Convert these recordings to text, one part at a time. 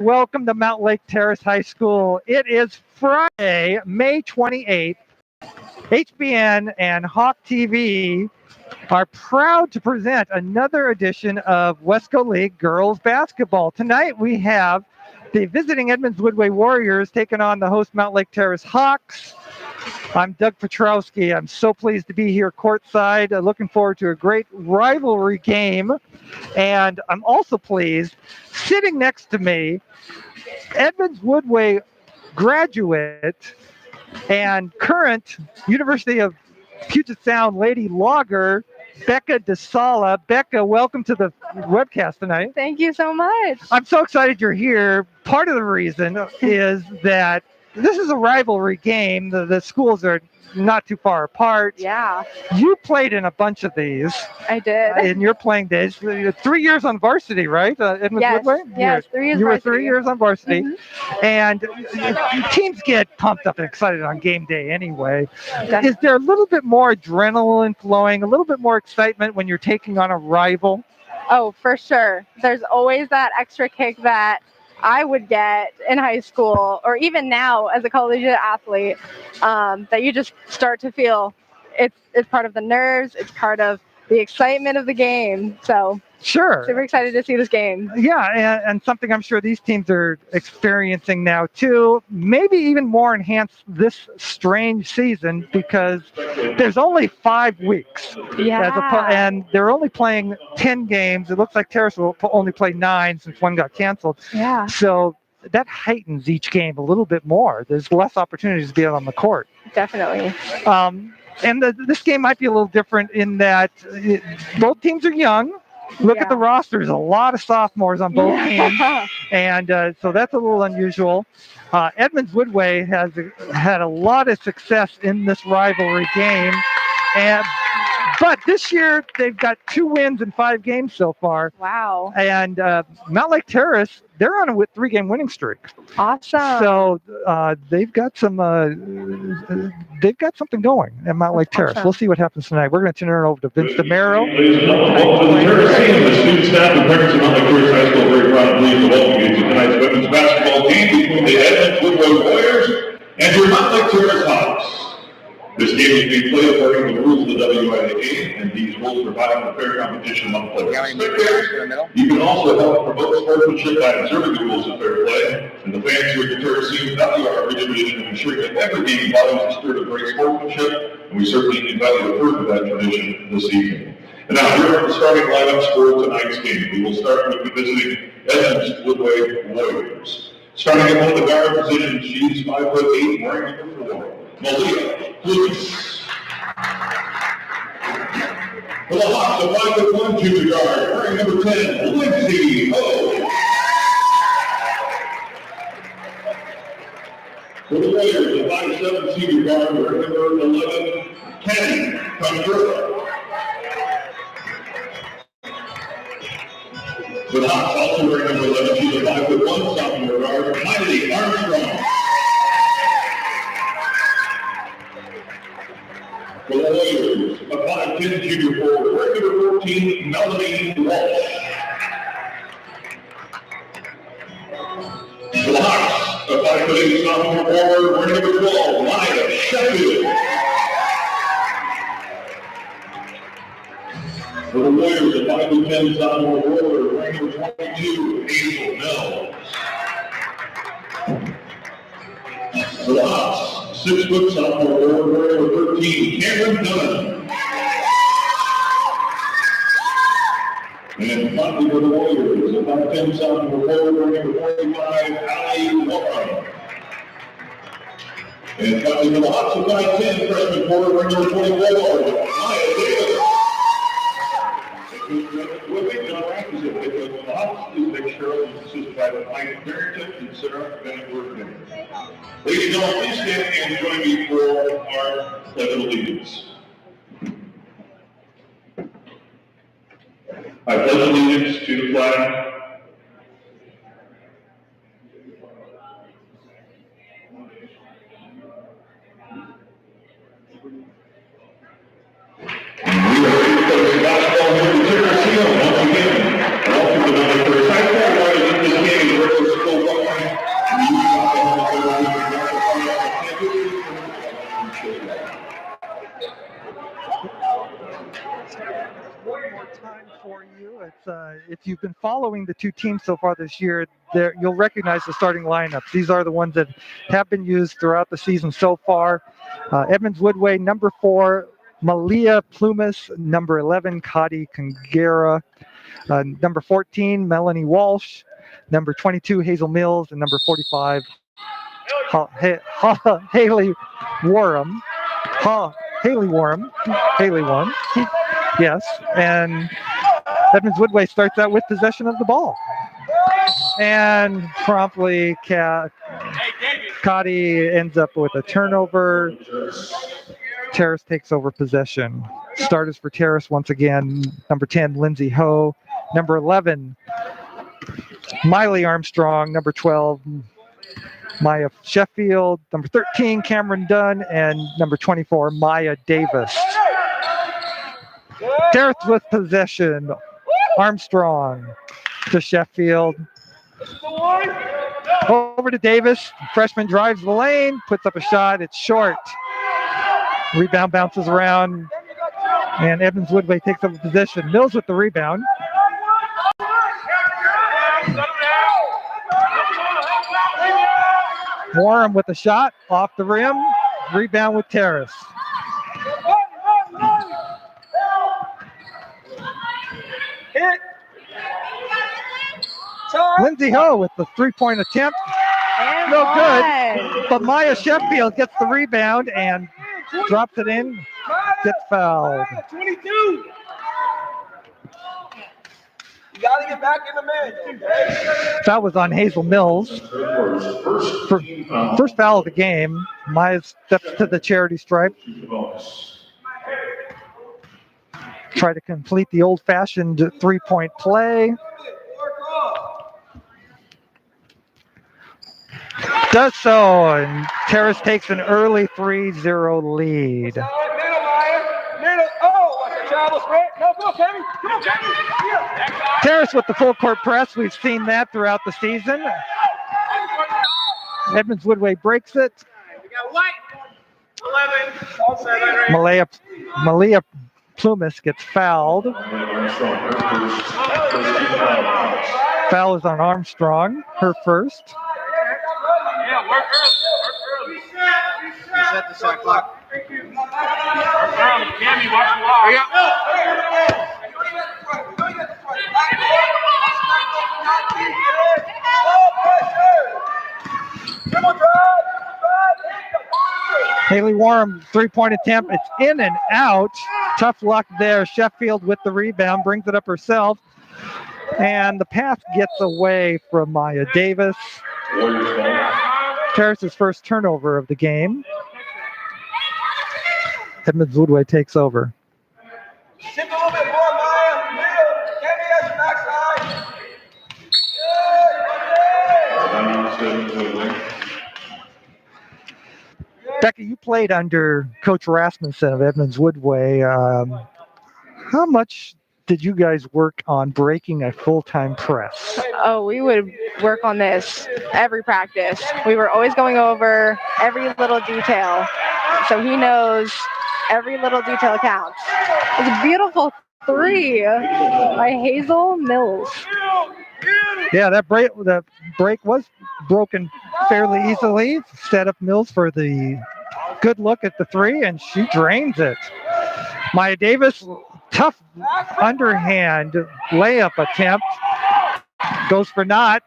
Welcome to Mountlake Terrace High School. It is Friday, May 28th. HBN and Hawk TV are proud to present another edition of Wesco League girls basketball. Tonight we have the visiting Edmonds-Woodway Warriors taking on the host Mountlake Terrace Hawks. I'm Doug Petrowski. I'm so pleased to be here courtside. Looking forward to a great rivalry game. And I'm also pleased, sitting next to me, Edmonds-Woodway graduate and current University of Puget Sound Lady Logger, Becca DeSala. Becca, welcome to the webcast tonight. Thank you so much. I'm so excited you're here. Part of the reason is that this is a rivalry game. The schools are not too far apart. Yeah. You played in a bunch of these. I did. In your playing days. 3 years on varsity, right? Edmonds-Woodway? Yes, 3 years. You were varsity. 3 years on varsity. Mm-hmm. And teams get pumped up and excited on game day anyway. Definitely. Is there a little bit more adrenaline flowing, a little bit more excitement when you're taking on a rival? Oh, for sure. There's always that extra kick that I would get in high school or even now as a collegiate athlete, that you just start to feel it's part of the nerves, it's part of the excitement of the game. So sure, super excited to see this game. Yeah, and something I'm sure these teams are experiencing now too, maybe even more enhanced this strange season because there's only 5 weeks. Yeah. And they're only playing 10 games. It looks like Terrace will only play 9 since one got canceled. Yeah. So that heightens each game a little bit more. There's less opportunities to be out on the court. Definitely. And this game might be a little different in that both teams are young. Look at the roster. There's a lot of sophomores on both teams. And so that's a little unusual. Edmonds-Woodway has had a lot of success in this rivalry game. But this year, they've got 2 wins in 5 games so far. Wow. And Mountlake Terrace, they're on a 3-game winning streak. Awesome. So they've got something going at Mountlake Terrace. Awesome. We'll see what happens tonight. We're going to turn it over to Vince DeMero. Welcome to the Terrace team. The student staff and parents of Mountlake Terrace High School are very proud and pleased to welcome you to tonight's women's basketball game between the Edmonds-Woodway Warriors and your Mountlake Terrace Hawks. This game is being played according to the rules of the WIAA, and these rules provide a fair competition among players. You can also help promote sportsmanship by observing the rules of fair play, and the fans here at the Terrace team value our tradition of ensuring that every game follows the spirit of great sportsmanship, and we certainly invite you to further that tradition this evening. And now, here are the starting lineups for tonight's game. We will start with the visiting Edmonds-Woodway Warriors. Starting at one of the guard positions, she's 5'8", wearing number 4. Malia, please. For the Hawks, a 5'1" junior guard, wearing number 10, Lindsay Ho. For the Warriors, a 5'7" senior guard, wearing number 11, Kenny Condura. For the Hawks, also wearing number 11, she's a 5'1" sophomore guard, Miley Armstrong. For the Warriors, a 5'10" junior forward, wearing number 14, Melanie Walsh. For the Hawks, a 5'8" sophomore forward, wearing number 12, Maya Sheffield. For the Warriors, a 5'10" sophomore forward, wearing number 22, Hazel Mills. For the Hawks, 6' sophomore forward, wearing number 13, Cameron Dunn. And finally for the Warriors, a 5'10" sophomore forward, wearing number 45, Allie Warren. And finally for the Hawks, a 5'10" freshman forward, wearing number 24, Maya Davis. What they've done right is that the Hawks is make sure it's assisted by Mike Barrington and Sarah Bennett-Worthman. Ladies and gentlemen, please stand and join me for our Pledge of Allegiance. I pledge allegiance to the flag and we are ready to play basketball here at the Terrace. Once again, welcome to the Mountlake Terrace High School. Right in this game, we're supposed to if you've been following the two teams so far this year, you'll recognize the starting lineups. These are the ones that have been used throughout the season so far. Edmonds-Woodway, number 4, Malia Plumas, number 11, Kadi Kangera, number 14, Melanie Walsh, number 22, Hazel Mills, and number 45, Haley Warham. Haley Warham. Yes, and Edmonds-Woodway starts out with possession of the ball. And promptly, Kadi ends up with a turnover. Terrace takes over possession. Starters for Terrace once again, number 10, Lindsay Ho. Number 11, Miley Armstrong. Number 12, Maya Sheffield. Number 13, Cameron Dunn. And number 24, Maya Davis. Terrace with possession. Armstrong to Sheffield. Over to Davis. Freshman drives the lane, puts up a shot. It's short. Rebound bounces around, and Edmonds-Woodway takes over possession. Mills with the rebound. Warham with the shot off the rim. Rebound with Terrace. Lindsay Ho with the three-point attempt. No good. But Maya Sheffield gets the rebound and drops it in. Gets fouled. 22. You gotta get back in the man. Foul was on Hazel Mills. First foul of the game. Maya steps to the charity stripe. Try to complete the old-fashioned three-point play. Does so, and Terrace takes an early 3-0 lead. Terrace with the full court press. We've seen that throughout the season. Edmonds-Woodway breaks it. Malia Plumas gets fouled. Foul is on Armstrong, her first. Set the shot clock. Haley Warham, three-point attempt. It's in and out. Tough luck there. Sheffield with the rebound, brings it up herself. And the pass gets away from Maya Davis. Terrace's first turnover of the game. Edmonds-Woodway takes over. Shift a little bit more, Maya. Middle. Candy has your backside. Becky, you played under Coach Rasmussen of Edmonds-Woodway. How much did you guys work on breaking a full-time press? Oh, we would work on this every practice. We were always going over every little detail. So he knows every little detail counts. It's a beautiful 3 by Hazel Mills. Yeah, the break was broken fairly easily. Set up Mills for the good look at the 3, and she drains it. Maya Davis, tough underhand layup attempt. Goes for naught.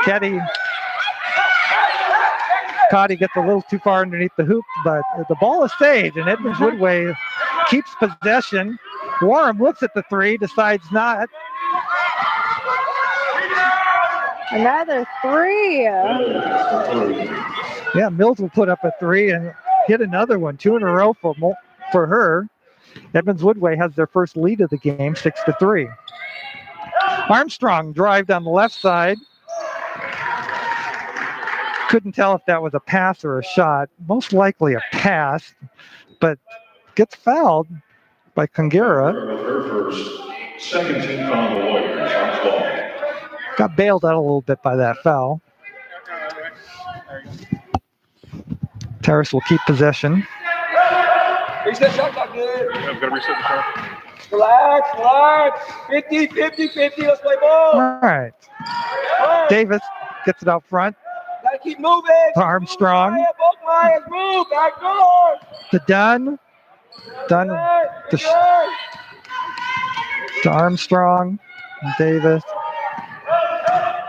Kadi gets a little too far underneath the hoop, but the ball is saved, and Edmonds-Woodway keeps possession. Warham looks at the 3, decides not. Another 3. Yeah, Mills will put up a 3 and hit another one. 2 in a row for her. Edmonds-Woodway has their first lead of the game, 6-3. Armstrong drive down the left side. Couldn't tell if that was a pass or a shot. Most likely a pass, but gets fouled by Kangera. Her first, second team foul on the Warriors. Got bailed out a little bit by that foul. Terrace will keep possession. Reset shot clock, good. Yeah, we've got to reset the shot. Relax, relax. 50, 50, 50. Let's play ball. All right. Davis gets it out front. Gotta keep moving. Armstrong. Move, Maya, both Mayas, move. Back door. To Dunn. Dunn to Armstrong. And Davis.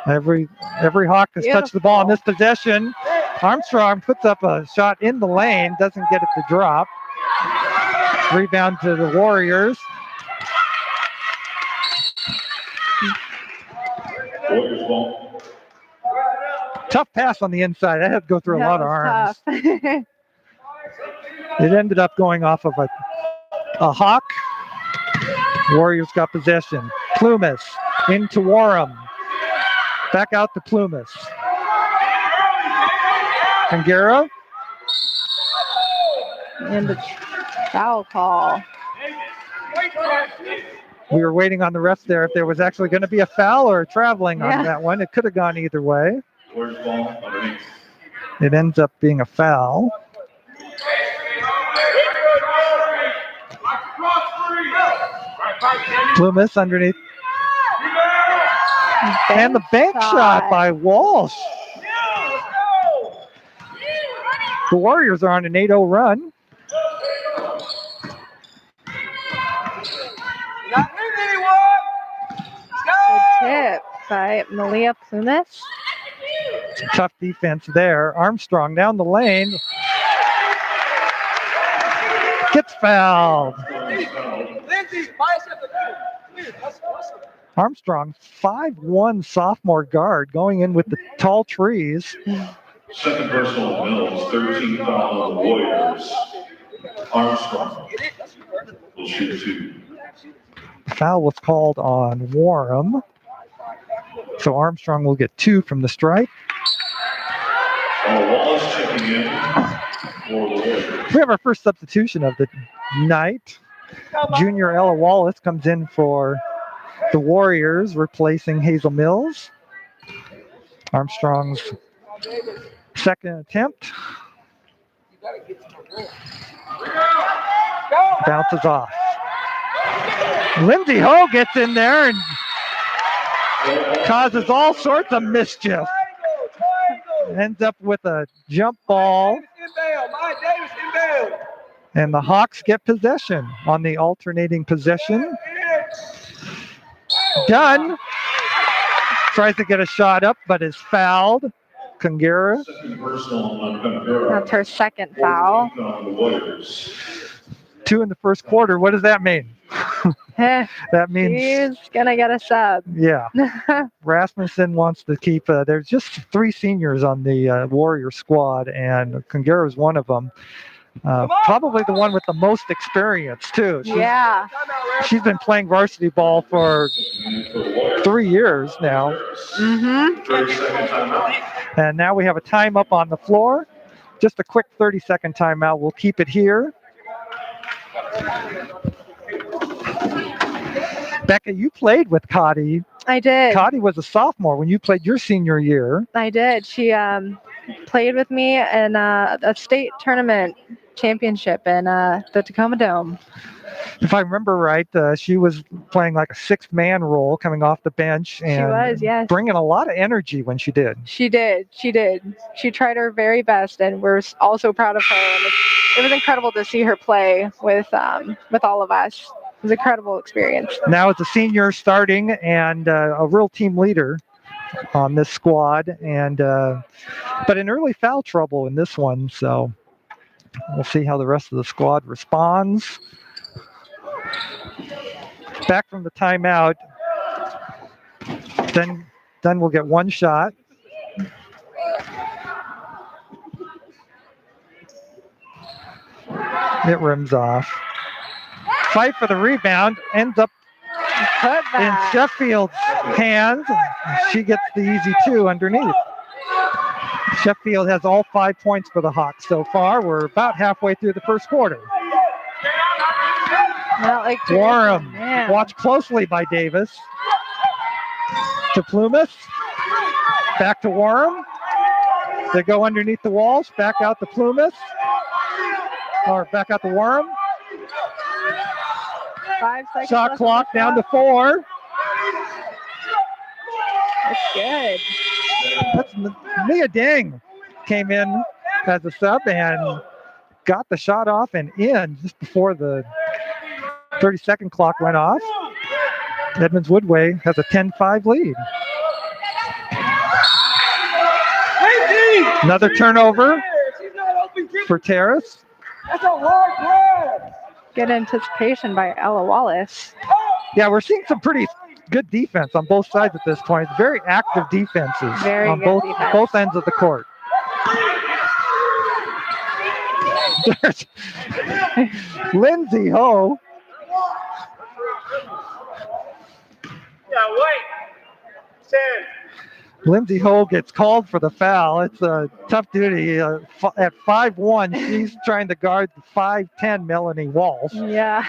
Every Hawk has touched the ball in this possession. Armstrong puts up a shot in the lane, doesn't get it to drop. Rebound to the Warriors. Tough pass on the inside. That had to go through a lot of arms. It ended up going off of a Hawk. Warriors got possession. Plumas into Warham. Back out to Plumas. Kangera. And the foul call. We were waiting on the ref there if there was actually going to be a foul or traveling on that one. It could have gone either way. It ends up being a foul. Plumas underneath. And the bank shot by Walsh. The Warriors are on an 8-0 run. Not in anyone. Good tip by Malia Plumas. Tough defense there. Armstrong down the lane. Gets fouled. Lindsay, bicep the Armstrong, 5'1" sophomore guard, going in with the tall trees. Second personal Mills, 13 foul on the Warriors. Armstrong will shoot 2. Foul was called on Warham. So Armstrong will get 2 from the strike. Wallace checking in for the Warriors. We have our first substitution of the night. Junior Ella Wallace comes in for the Warriors, replacing Hazel Mills. Armstrong's second attempt. Bounces off. Lindsay Ho gets in there and causes all sorts of mischief. Ends up with a jump ball. And the Hawks get possession on the alternating possession. Dunn tries to get a shot up, but is fouled. Kangera. That's her second foul. 2 in the first quarter. What does that mean? That means she's gonna get a sub. Yeah. Rasmussen wants to keep. There's just 3 seniors on the Warrior squad, and Kangera is one of them. Probably the one with the most experience too. She's been playing varsity ball for 3 years now. And now we have a time up on the floor. Just a quick 30-second timeout. We'll keep it here. Becca, you played with Cotty. I did. Cotty was a sophomore when you played your senior year. I did. She played with me in a state tournament championship in the Tacoma Dome. If I remember right, she was playing like a 6-man role coming off the bench. And she was, yes. Bringing a lot of energy when she did. She did. She tried her very best, and we're all so proud of her. And it was incredible to see her play with all of us. It was an incredible experience. Now as a senior starting and a real team leader on this squad, and but in early foul trouble in this one, so we'll see how the rest of the squad responds. Back from the timeout, then we'll get 1 shot. It rims off. Fight for the rebound, ends up in Sheffield's hands. She gets the easy 2 underneath. Sheffield has all 5 points for the Hawks so far. We're about halfway through the first quarter. Warham, watched closely by Davis. To Plumas. Back to Warham. They go underneath the walls. Back out to Plumas. Or back out to Warham. 5 seconds Shot left clock on the down to clock. 4. It's good. That's Mia Dang came in as a sub and got the shot off and in just before the 30-second clock went off. Edmonds-Woodway has a 10-5 lead. Another turnover for Terrace. That's a hard pass. Good anticipation by Ella Wallace. Yeah, we're seeing some pretty good defense on both sides at this point. Very active defenses Very on good both defense. both ends of the court. There's Lindsay Ho. Yeah, wait. 10. Lindsay Ho gets called for the foul. It's a tough duty. At 5'1", she's trying to guard the 5'10" Melanie Walsh. Yeah.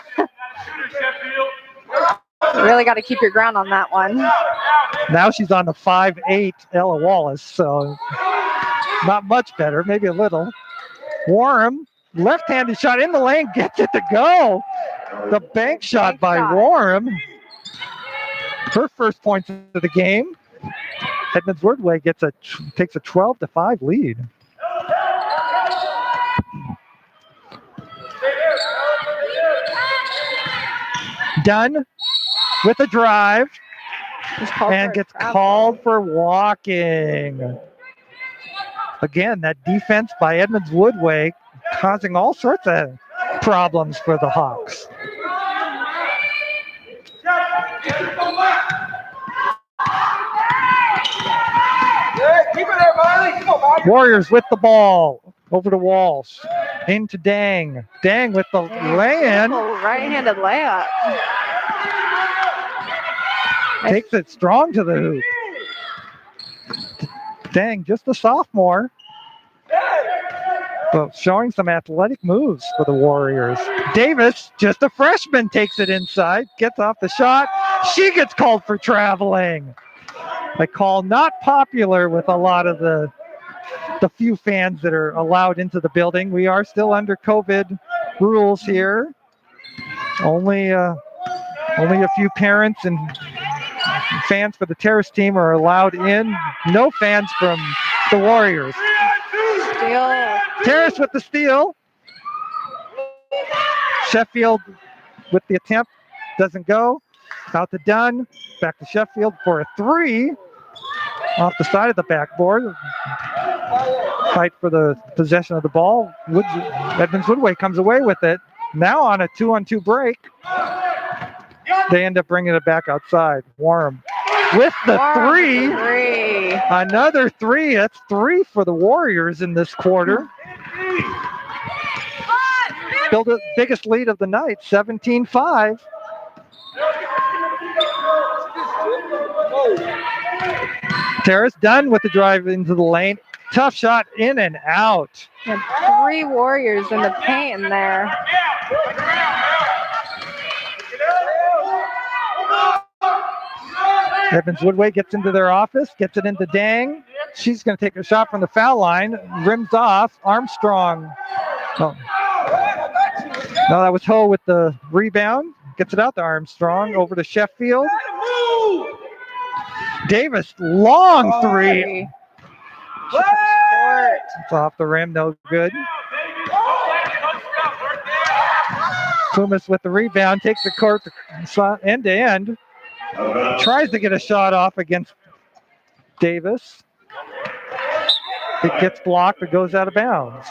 Really got to keep your ground on that one. Now she's on the 5'8" Ella Wallace, so not much better, maybe a little. Warham, left-handed shot in the lane, gets it to go. The bank shot by Warham. Her first points of the game. Edmonds-Woodway takes a 12-5 lead. Dunn with a drive and gets called for walking. Again, that defense by Edmonds-Woodway causing all sorts of problems for the Hawks. Keep it there, Miley. Come on, Miley. Warriors with the ball. Over to Walsh. Into Dang. Dang with the lay-in. Right-handed layup. Takes it strong to the hoop. Dang, just a sophomore. But showing some athletic moves for the Warriors. Davis, just a freshman, takes it inside. Gets off the shot. She gets called for traveling. A call not popular with a lot of the few fans that are allowed into the building. We are still under COVID rules here. Only a few parents and fans for the Terrace team are allowed in. No fans from the Warriors. Steal. Terrace with the steal. Sheffield with the attempt. Doesn't go. Out to Dunn. Back to Sheffield for a 3. Off the side of the backboard. Fight for the possession of the ball. Edmonds-Woodway comes away with it. Now on a 2-on-2 break. They end up bringing it back outside. Warham with the 3. Another 3. That's 3 for the Warriors in this quarter. Build the biggest lead of the night, 17-5. Terrace done with the drive into the lane. Tough shot in and out. And 3 Warriors in the paint in there. Edmonds-Woodway gets into their office, gets it into Dang. She's going to take a shot from the foul line. Rims off. Armstrong. Oh. No, that was Ho with the rebound. Gets it out to Armstrong. Over to Sheffield. Davis, long 3. It's off the rim, no good. Pumas with the rebound, takes the court end to end. Tries to get a shot off against Davis. It gets blocked, but goes out of bounds.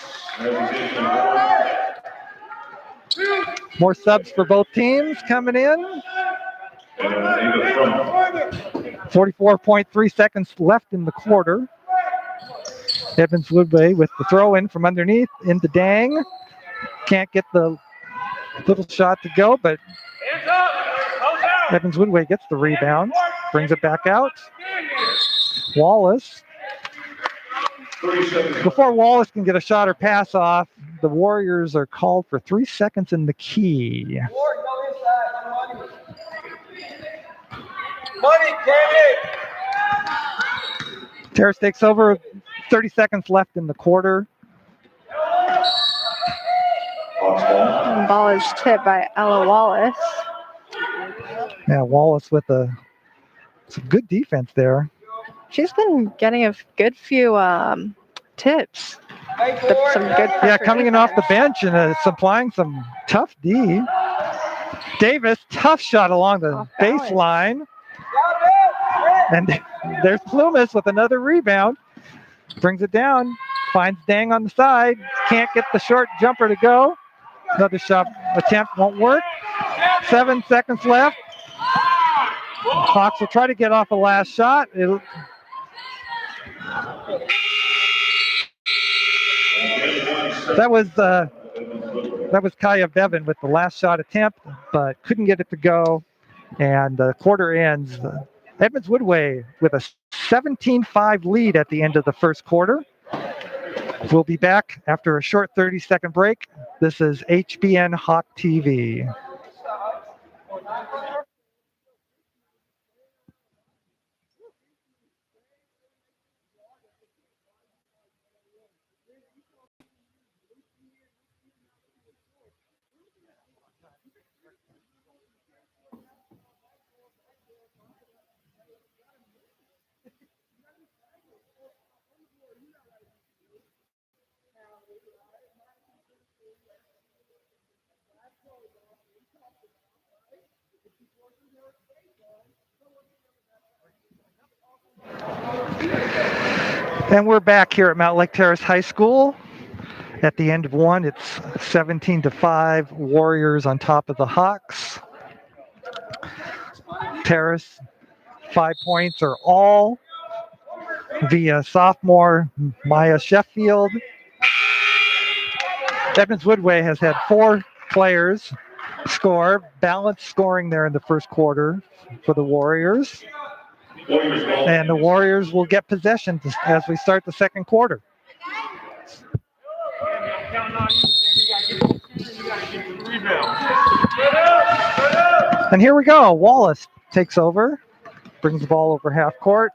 More subs for both teams coming in. 44.3 seconds left in the quarter. Edmonds-Woodway with the throw in from underneath into Dang. Can't get the little shot to go, but Edmonds-Woodway gets the rebound. Brings it back out. Wallace. Before Wallace can get a shot or pass off, the Warriors are called for 3 seconds in the key. Money, Kenny. Terrace takes over. 30 seconds left in the quarter. The ball is tipped by Ella Wallace. Yeah, Wallace with some good defense there. She's been getting a good few tips. Some good Yeah, pressure coming in off the defense. bench and supplying some tough D. Davis, tough shot along the Off balance. baseline. And there's Plumas with another rebound. Brings it down. Finds Dang on the side. Can't get the short jumper to go. Another shot attempt won't work. 7 seconds left. Hawks will try to get off a last shot. That was Kaya Bevan with the last shot attempt, but couldn't get it to go. And the quarter ends. Edmonds-Woodway with a 17-5 lead at the end of the first quarter. We'll be back after a short 30-second break. This is HBN Hawk TV. And we're back here at Mountlake Terrace High School. At the end of one, it's 17-5, Warriors on top of the Hawks. Terrace, 5 points are all via sophomore Maya Sheffield. Edmonds-Woodway has had 4 players score, balanced scoring there in the first quarter for the Warriors. And the Warriors will get possession as we start the second quarter. And here we go. Wallace takes over, brings the ball over half court,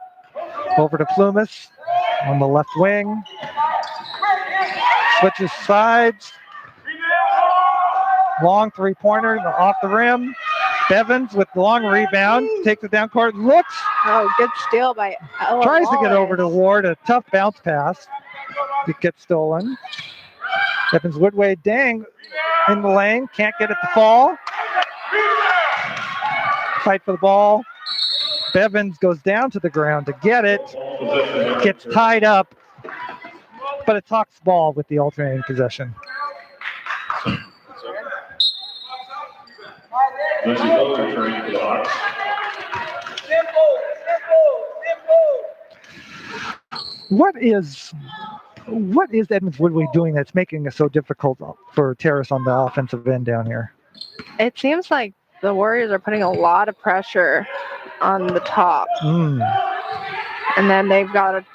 over to Plumas on the left wing. Switches sides. Long three-pointer off the rim. Bevins with the long rebound, takes it down court, looks. Oh, good steal by Ella Tries Wallace. to get over to Ward, a tough bounce pass. It gets stolen. Edmonds-Woodway, Dang in the lane, can't get it to fall. Fight for the ball. Bevins goes down to the ground to get it. Gets tied up, but it's Hawks ball with the alternating possession. What is Edmonds-Woodway doing that's making it so difficult for Terrace on the offensive end down here? It seems like the Warriors are putting a lot of pressure on the top. And then they've got a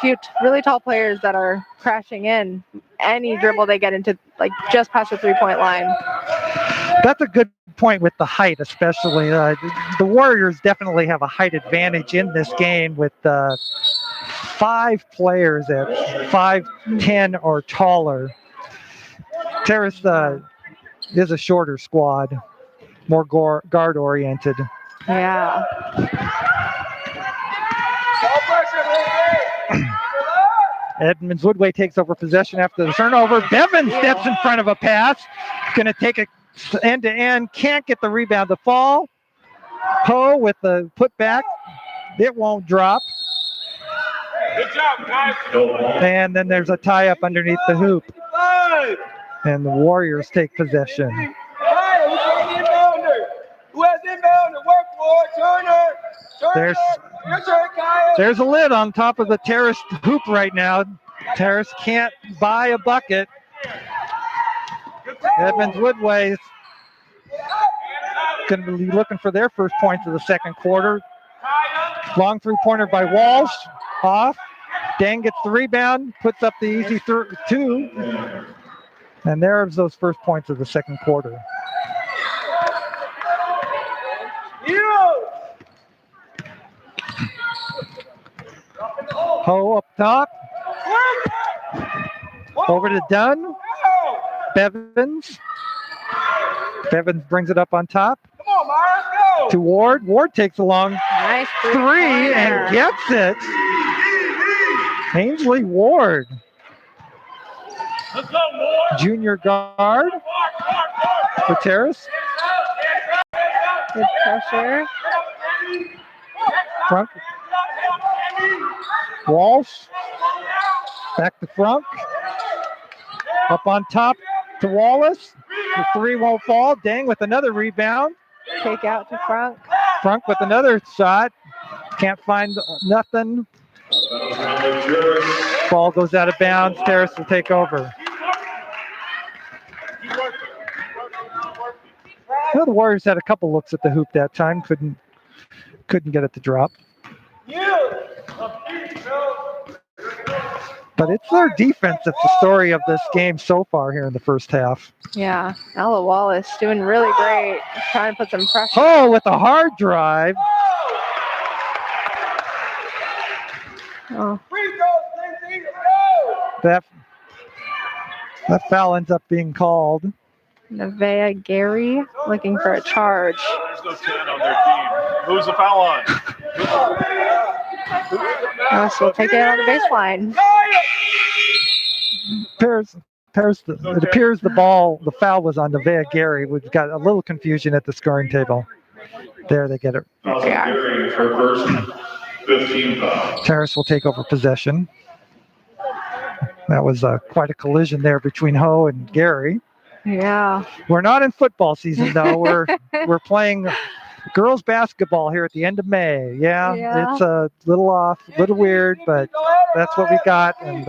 few really tall players that are crashing in. Any dribble they get into, like just past the three-point line. That's a good point with the height, especially. The Warriors definitely have a height advantage in this game with 5 players at 5'10" or taller. Terrace is a shorter squad, more guard-oriented. Yeah. Edmonds-Woodway takes over possession after the turnover. Bevan steps in front of a pass. Going to take it end-to-end. Can't get the rebound to fall. Ho with the putback. It won't drop. Good job, guys. And then there's a tie-up underneath the hoop. And the Warriors take possession. Who has inbound to work for? Turner. There's a lid on top of the Terrace hoop right now. Terrace can't buy a bucket. Edmonds-Woodway is going to be looking for their first points of the second quarter. Long three-pointer by Walsh. Off. Dang gets the rebound, puts up the easy 2. And there's those first points of the second quarter. Ho up top. Over to Dunn. Bevins. Bevins brings it up on top. to Ward. Ward takes a long Nice three and gets it. Ainsley Ward, junior guard for Terrace. Good pressure. Front. Walsh. Back to Frunk. Up on top to Wallace. The three won't fall. Dang with another rebound. Take out to Frunk. Frunk with another shot. Can't find nothing. Ball goes out of bounds. Terrace will take over. Well, the Warriors had a couple looks at the hoop that time. Couldn't get it to drop. But it's their defense that's the story of this game so far here in the first half. Yeah, Ella Wallace doing really great. Trying to put some pressure. Oh, with a hard drive. Oh. That foul ends up being called. Nevaeh Gary looking for a charge. There's no 10 on their team. Who's the foul on? So we'll take it on the baseline. It appears the foul was on Nevaeh Gary. We've got a little confusion at the scoring table. There they get it. Gary, her first 15 foul. Terrace will take over possession. That was quite a collision there between Ho and Gary. Yeah. We're not in football season though. We're playing girls basketball here at the end of May. Yeah. It's a little off, a little weird, but that's what we got. And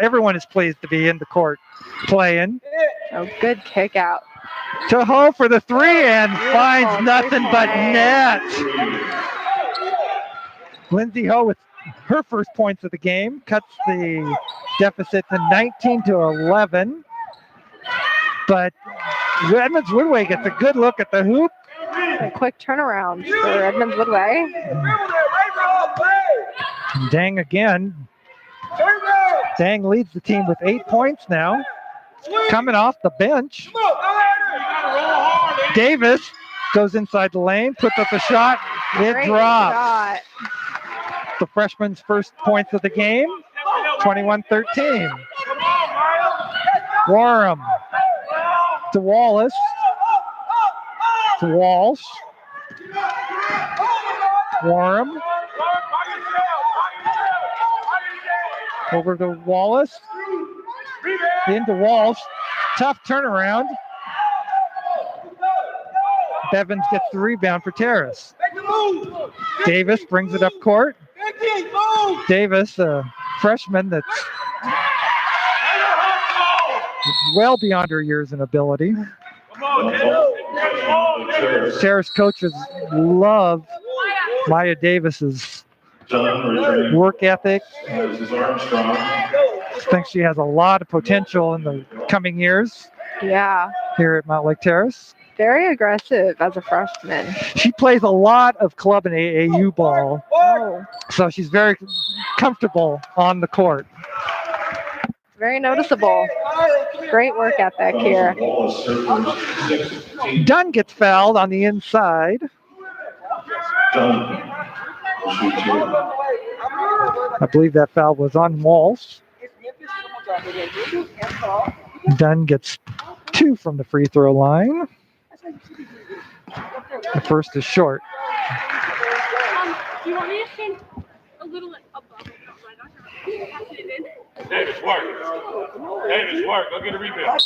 everyone is pleased to be in the court playing. Oh, good kick out. To Ho for the three and finds nothing but net. Lindsay Ho with her first points of the game cuts the deficit to 19-11. But Edmonds-Woodway gets a good look at the hoop. A quick turnaround for Edmonds-Woodway. Dang again. Dang leads the team with 8 points now. Coming off the bench. Davis goes inside the lane, puts up a shot. It drops. The freshman's first points of the game. 21-13. Warham to Wallace. To Walsh. Warham. Over to Wallace. Into Walsh. Tough turnaround. Bevins gets the rebound for Terrace. Davis brings it up court. Davis, a freshman that's well beyond her years and ability. Terrace coaches love Maya Davis's work ethic. Thinks she has a lot of potential in the coming years. Yeah. Here at Mountlake Terrace. Very aggressive as a freshman. She plays a lot of club and AAU ball. Oh. So she's very comfortable on the court. Very noticeable. Great work ethic here. Dunn gets fouled on the inside. I believe that foul was on Walsh. Dunn gets 2 from the free throw line. The first is short. Do you want me to stand a little above? Davis, work. Davis, work. Go get a rebound.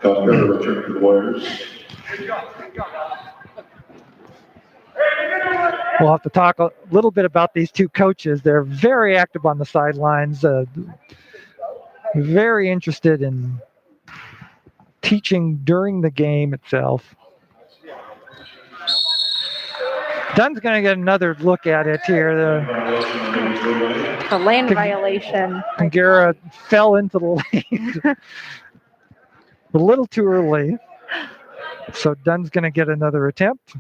Return to the Warriors. We'll have to talk a little bit about these two coaches. They're very active on the sidelines, very interested in teaching during the game itself. Dunn's going to get another look at it here. The lane violation. Pangera fell into the lane a little too early. So Dunn's going to get another attempt.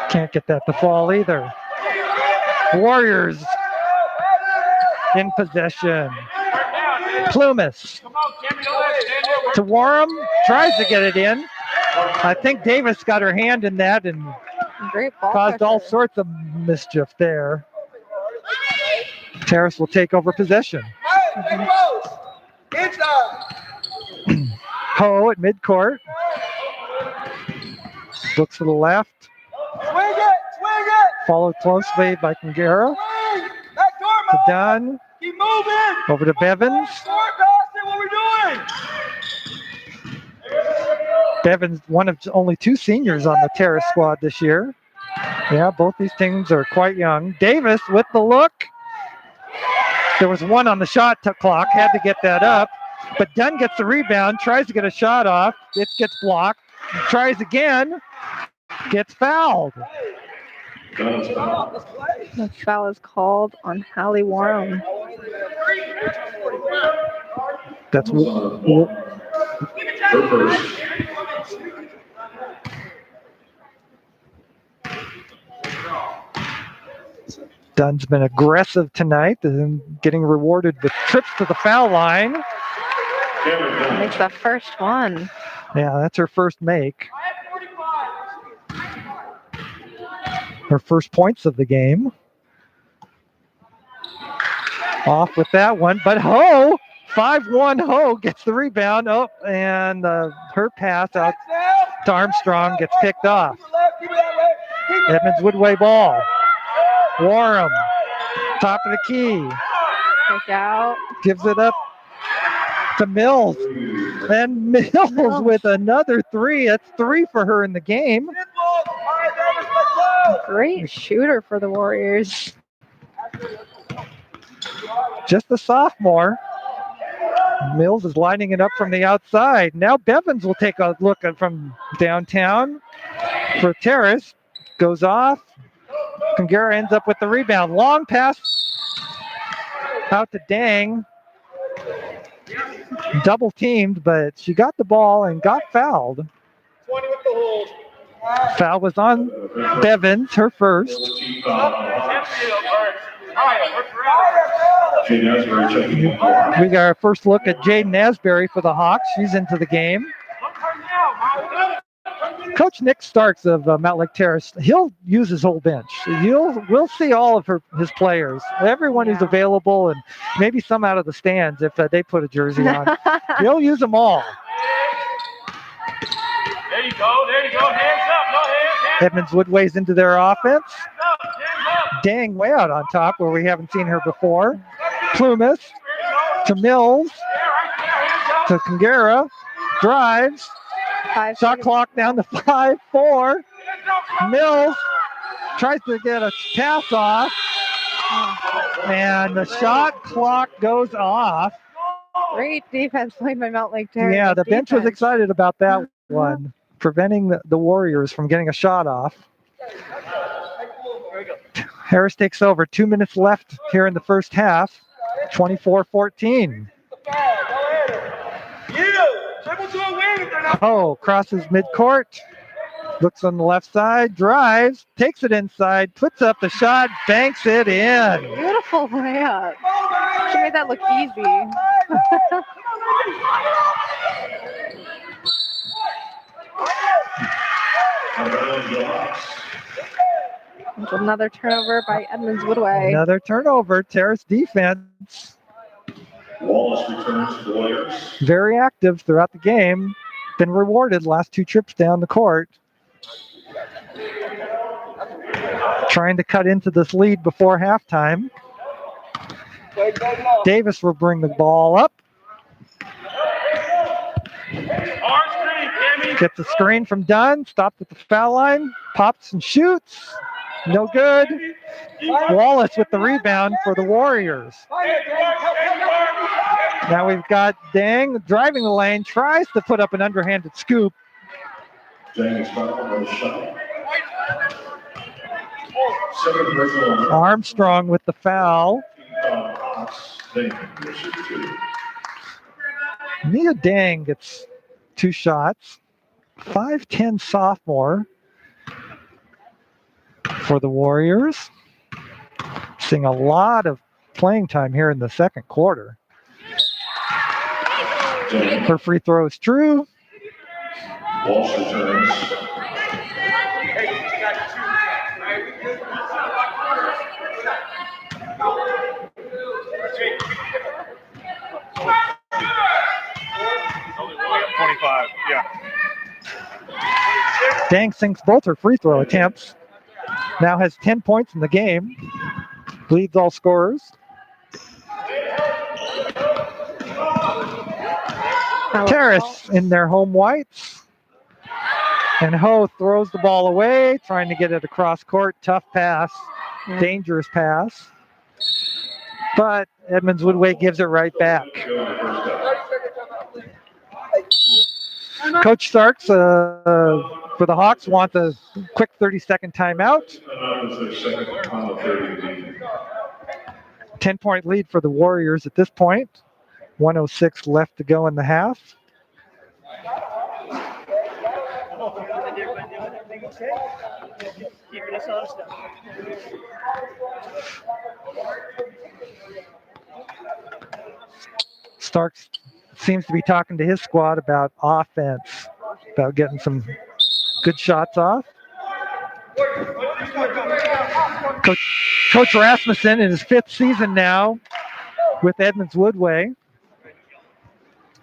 Can't get that to fall either. Warriors in possession. Plumas Come on, Timmy, don't let it stand there. to Warham. Tries to get it in. I think Davis got her hand in that and Great ball caused all pressure. sorts of mischief there. Terrace will take over possession. Hey, big close. Inside. Ho at midcourt. Looks to the left. Swing it. Swing it. Followed closely by Kangara. Swing. Back door, To Mo. Dunn. Keep moving. Over to Bevins. Forward pass it. What we're doing. Bevins, one of only 2 seniors on the Terrace squad this year. Yeah, both these teams are quite young. Davis with the look. There was 1 on the shot clock, had to get that up. But Dunn gets the rebound, tries to get a shot off. It gets blocked. Tries again. Gets fouled. The foul is called on Hallie Warham. That's Her first. Dunn's been aggressive tonight and getting rewarded with trips to the foul line. Makes the first one. Yeah, that's her first make. Her first points of the game. Off with that one, but Ho, 5-1 Ho gets the rebound. Oh, and her pass out to Armstrong gets picked off. Keep it that way. Edmonds-Woodway ball. Warham, top of the key. Take out. Gives it up to Mills. And Mills with another 3. That's 3 for her in the game. Great shooter for the Warriors. Just a sophomore. Mills is lining it up from the outside. Now Bevins will take a look from downtown for Terrace. Goes off. Kangara ends up with the rebound. Long pass out to Dang. Double teamed, but she got the ball and got fouled. 20 with the hold. Foul was on Bevins, her first. We got our first look at Jaden Asbury for the Hawks. She's into the game. Coach Nick Starks of Mountlake Terrace, he'll use his whole bench. We'll see all of his players, everyone who's available, and maybe some out of the stands if they put a jersey on. He'll use them all. There you go, there you go. Hands up, no hands. Edmonds-Woodway's into their offense. Dang way out on top where we haven't seen her before. Plumas to Mills to Kangara. Drives. Shot clock down to 5-4. Mills tries to get a pass off. And the shot clock goes off. Great defense played by Mountlake Terrace. Yeah, the bench was excited about that one, preventing the Warriors from getting a shot off. Harris takes over. 2 minutes left here in the first half. 24-14. Oh, crosses midcourt. Looks on the left side. Drives. Takes it inside. Puts up the shot. Banks it in. Beautiful layup. She made that look easy. Another turnover by Edmonds-Woodway. Another turnover. Terrace defense. Wallace returns to the Warriors. Very active throughout the game. Been rewarded last 2 trips down the court. Trying to cut into this lead before halftime. Davis will bring the ball up. Gets a screen from Dunn. Stopped at the foul line. Pops and shoots. No good. Wallace with the rebound for the Warriors. Now we've got Dang driving the lane. Tries to put up an underhanded scoop. Armstrong with the foul. Mia Dang gets 2 shots. 5'10" sophomore for the Warriors. Seeing a lot of playing time here in the second quarter. Her free throw is true. Walsh returns. Yeah. Dang sinks both her free throw attempts. Now has 10 points in the game. Leads all scorers. Terrace in their home whites. And Ho throws the ball away, trying to get it across court. Tough pass, dangerous pass. But Edmonds-Woodway gives it right back. Coach Starks for the Hawks wants a quick 30-second timeout. 10-point lead for the Warriors at this point. 1:06 left to go in the half. Starks seems to be talking to his squad about offense, about getting some good shots off. Coach Rasmussen in his 5th season now with Edmonds-Woodway.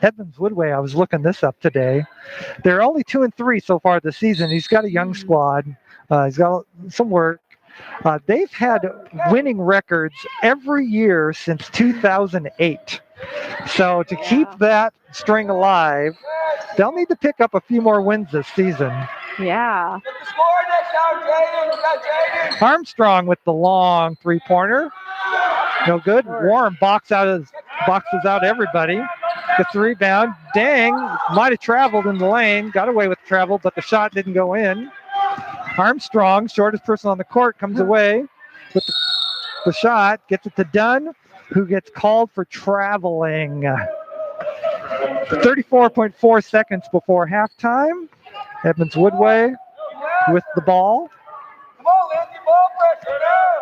Edmonds-Woodway, I was looking this up today. They're only 2-3 so far this season. He's got a young squad. He's got some work. They've had winning records every year since 2008. So to keep that string alive, they'll need to pick up a few more wins this season. Yeah. Armstrong with the long three-pointer. No good. Warren boxes out everybody. Gets the rebound. Dang, might have traveled in the lane. Got away with travel, but the shot didn't go in. Armstrong, shortest person on the court, comes away with the shot. Gets it to Dunn, who gets called for traveling. 34.4 seconds before halftime. Edmonds-Woodway with the ball. Come on, Lindsay, ball pressure now.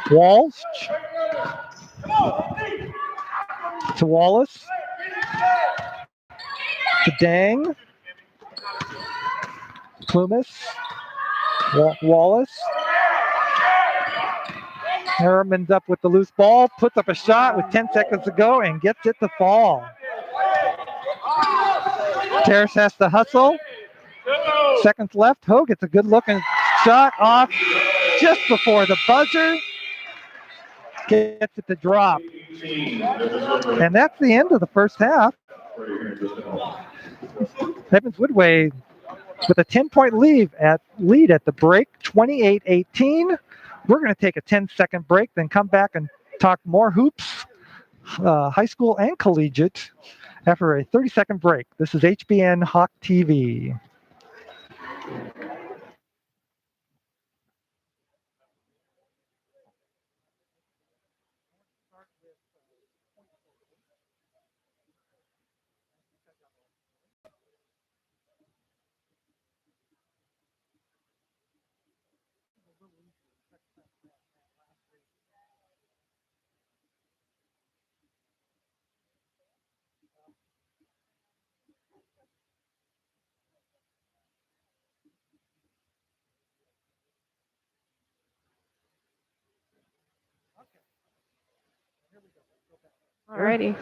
Come on, Walsh to Wallace. To Dang. Plumas. Wallace. Harriman's up with the loose ball, puts up a shot with 10 seconds to go and gets it to fall. Terrace has to hustle. Seconds left. Ho gets a good looking shot off just before the buzzer. Gets it to drop. And that's the end of the first half. Edmonds-Woodway with a 10-point lead at the break, 28-18. We're going to take a 10-second break, then come back and talk more hoops, high school and collegiate, after a 30-second break. This is HBN Hawk TV. Alrighty.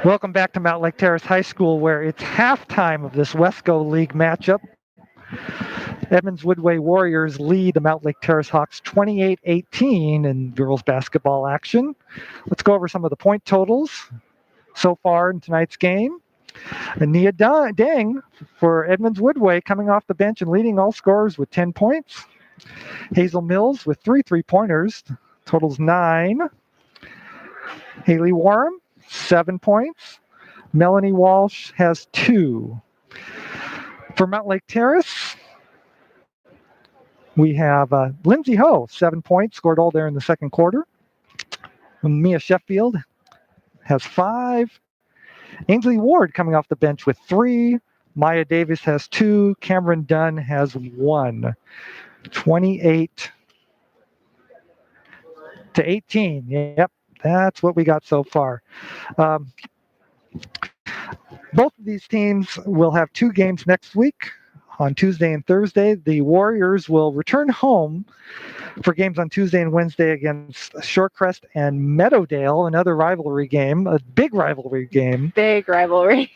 Welcome back to Mountlake Terrace High School, where it's halftime of this Wesco League matchup. Edmonds-Woodway Warriors lead the Mountlake Terrace Hawks 28-18 in girls basketball action. Let's go over some of the point totals so far in tonight's game. Ania Dang for Edmonds-Woodway coming off the bench and leading all scorers with 10 points. Hazel Mills with 3 3-pointers, totals 9. Haley Warren, 7 points. Melanie Walsh has 2. For Mountlake Terrace, we have Lindsay Ho, 7 points, scored all there in the second quarter. Mia Sheffield has 5. Ainsley Ward coming off the bench with 3. Maya Davis has 2. Cameron Dunn has 1. 28-18. Yep. That's what we got so far. Um, both of these teams will have 2 games next week on Tuesday and Thursday. The Warriors will return home for games on Tuesday and Wednesday against Shorecrest and Meadowdale, another rivalry game, a big rivalry game. Big rivalry.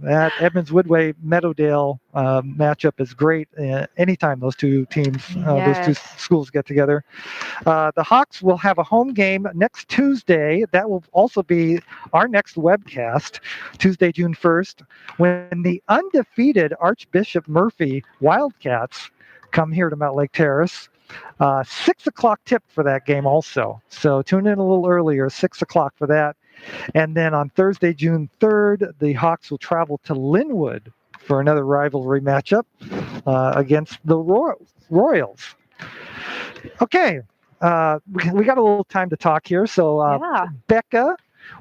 That Edmonds-Woodway Meadowdale matchup is great anytime those two teams, those two schools get together. The Hawks will have a home game next Tuesday. That will also be our next webcast, Tuesday, June 1st, when the undefeated Archbishop Murphy Wildcats come here to Mountlake Terrace. 6 o'clock tip for that game also. So tune in a little earlier, 6 o'clock for that. And then on Thursday, June 3rd, the Hawks will travel to Linwood for another rivalry matchup against the Royals. Okay, we got a little time to talk here. So, Becca,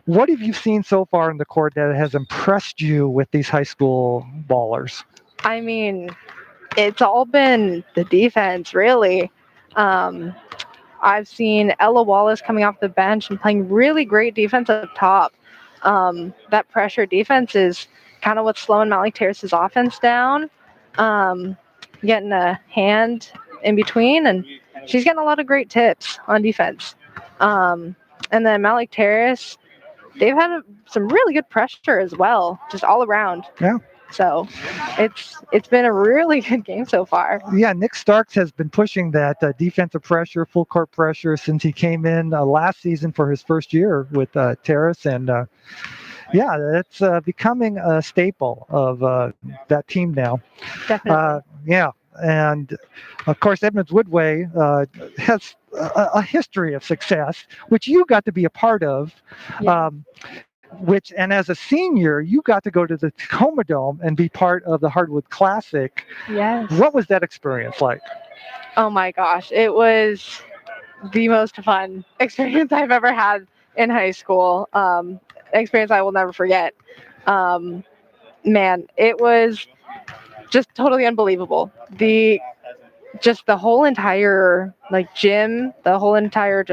what have you seen so far in the court that has impressed you with these high school ballers? I mean, it's all been the defense, really. I've seen Ella Wallace coming off the bench and playing really great defense up top. That pressure defense is kind of what's slowing Mountlake Terrace's offense down. Getting a hand in between, and she's getting a lot of great tips on defense. And then Mountlake Terrace, they've had some really good pressure as well, just all around. Yeah. So it's been a really good game so far. Yeah, Nick Starks has been pushing that defensive pressure, full court pressure since he came in last season for his first year with Terrace. And it's becoming a staple of that team now. Definitely. Yeah. And of course, Edmonds-Woodway has a history of success, which you got to be a part of. Yeah. And as a senior, you got to go to the Tacoma Dome and be part of the Hardwood Classic. Yes. What was that experience like? Oh my gosh, it was the most fun experience I've ever had in high school. Experience I will never forget. Man, it was just totally unbelievable. The whole entire gym, the whole entire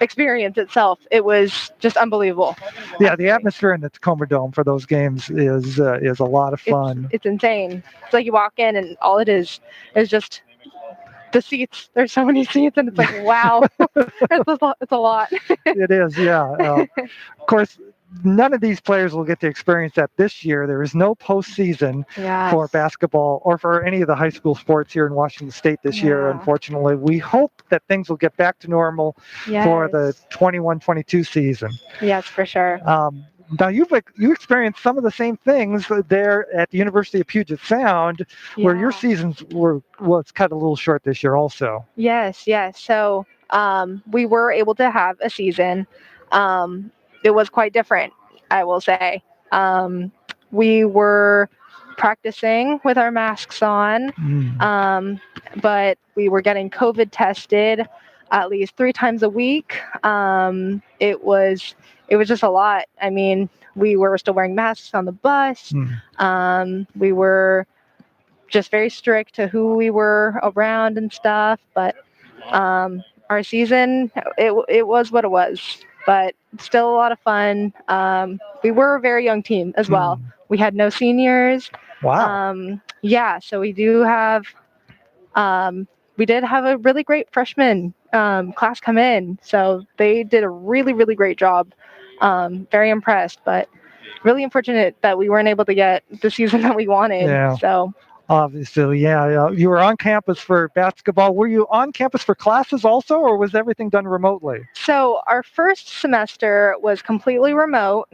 experience itself, it was just unbelievable. Yeah, the atmosphere in the Tacoma Dome for those games is a lot of fun. It's insane. It's like you walk in and all it is just the seats. There's so many seats, and it's like, wow, it's a lot. It is, yeah. Of course, none of these players will get to experience that this year. There is no postseason for basketball or for any of the high school sports here in Washington State this year, unfortunately. We hope that things will get back to normal for the 21-22 season. Yes, for sure. Now, you experienced some of the same things there at the University of Puget Sound, where your seasons was cut a little short this year also. Yes. So we were able to have a season. It was quite different, I will say. We were practicing with our masks on, but we were getting COVID tested at least 3 times a week. It was just a lot. I mean, we were still wearing masks on the bus. We were just very strict to who we were around and stuff. But our season, it was what it was. But still a lot of fun. We were a very young team as well. We had no seniors. Wow. So we did have a really great freshman class come in. So they did a really, really great job. Very impressed, but really unfortunate that we weren't able to get the season that we wanted. Yeah. So. Obviously, yeah. You were on campus for basketball. Were you on campus for classes also, or was everything done remotely? So our first semester was completely remote.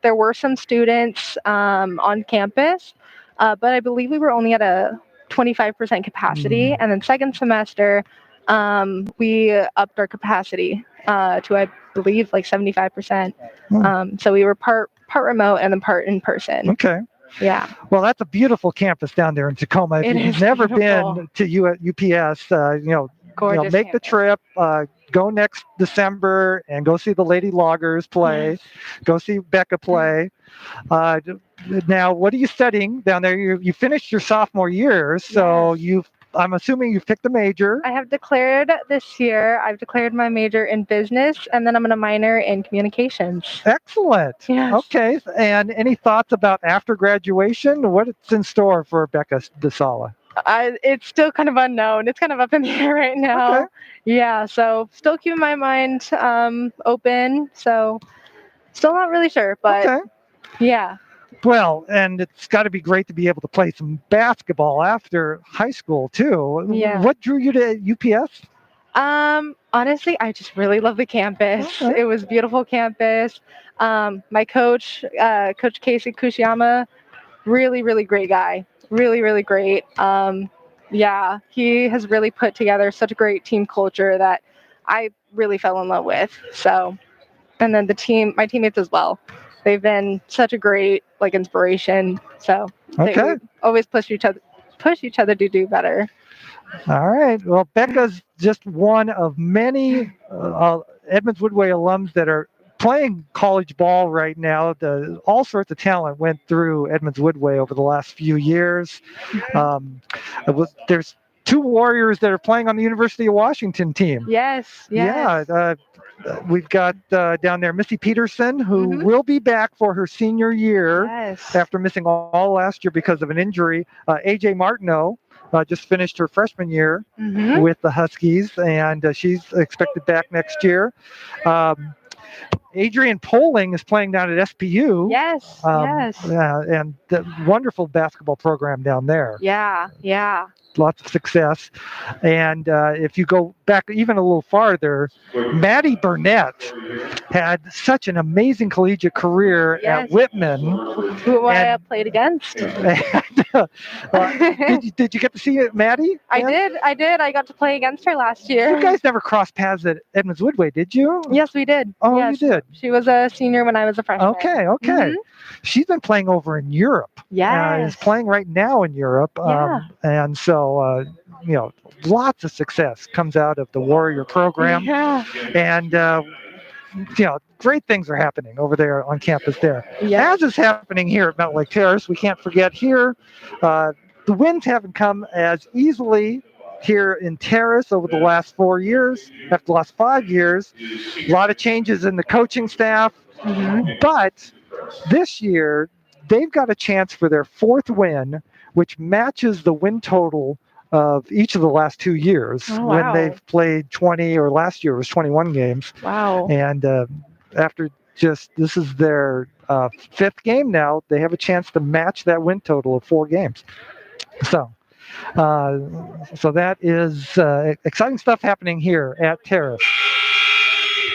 There were some students on campus, but I believe we were only at a 25% capacity. And then second semester, we upped our capacity to, I believe, 75%. So we were part remote and then part in person. Okay. Yeah. Well, that's a beautiful campus down there in Tacoma. If you've never been to UPS, Gorgeous make the trip. Go next December and go see the Lady Loggers play. Yes. Go see Becca play. Now, what are you studying down there? You finished your sophomore year, so you've I'm assuming you've picked a major. I have declared this year, I've declared my major in business, and then I'm going to minor in communications. Excellent. Yes. Okay. And any thoughts about after graduation? What's in store for Becca DeSala? It's still kind of unknown. It's kind of up in the air right now. Okay. Yeah, so still keeping my mind open. So still not really sure, but Okay. yeah. Well, and it's got to be great to be able to play some basketball after high school too. Yeah. What drew you to UPS? Honestly, I just really love the campus. Okay. It was a beautiful campus. My coach, Coach Casey Kushiyama, really, really great guy. Really, really great. Yeah, he has really put together such a great team culture that I really fell in love with. So, and then my teammates as well. They've been such a great inspiration. So Okay. we always push each other to do better. All right. Well, Becca's just one of many Edmonds-Woodway alums that are playing college ball right now. All sorts of talent went through Edmonds-Woodway over the last few years. There's 2 Warriors that are playing on the University of Washington team. Yes. Yeah. We've got down there Missy Peterson, who will be back for her senior year after missing all last year because of an injury. AJ Martineau just finished her freshman year with the Huskies, and she's expected back next year. Adrian Poling is playing down at SPU. Yes. Yeah, and the wonderful basketball program down there. Yeah. Lots of success. And if you go back even a little farther, Maddie Burnett had such an amazing collegiate career at Whitman. Who I played against. Did you get to see it, Maddie? I did. I got to play against her last year. You guys never crossed paths at Edmonds-Woodway, did you? Yes, we did. Oh, yes. You did? She was a senior when I was a freshman. Okay. She's been playing over in Europe. Yes. Is playing right now in Europe. And so, lots of success comes out of the Warrior program. Yeah. And, great things are happening over there on campus there. Yes. As is happening here at Mountlake Terrace, we can't forget here, the wins haven't come as easily here in Terrace over the last 4 years, after the last 5 years. A lot of changes in the coaching staff. But this year, they've got a chance for their 4th win, which matches the win total of each of the last 2 years when they've played 20, or last year was 21 games. Wow. And after this is their 5th game now, they have a chance to match that win total of 4 games. So that is exciting stuff happening here at Terrace.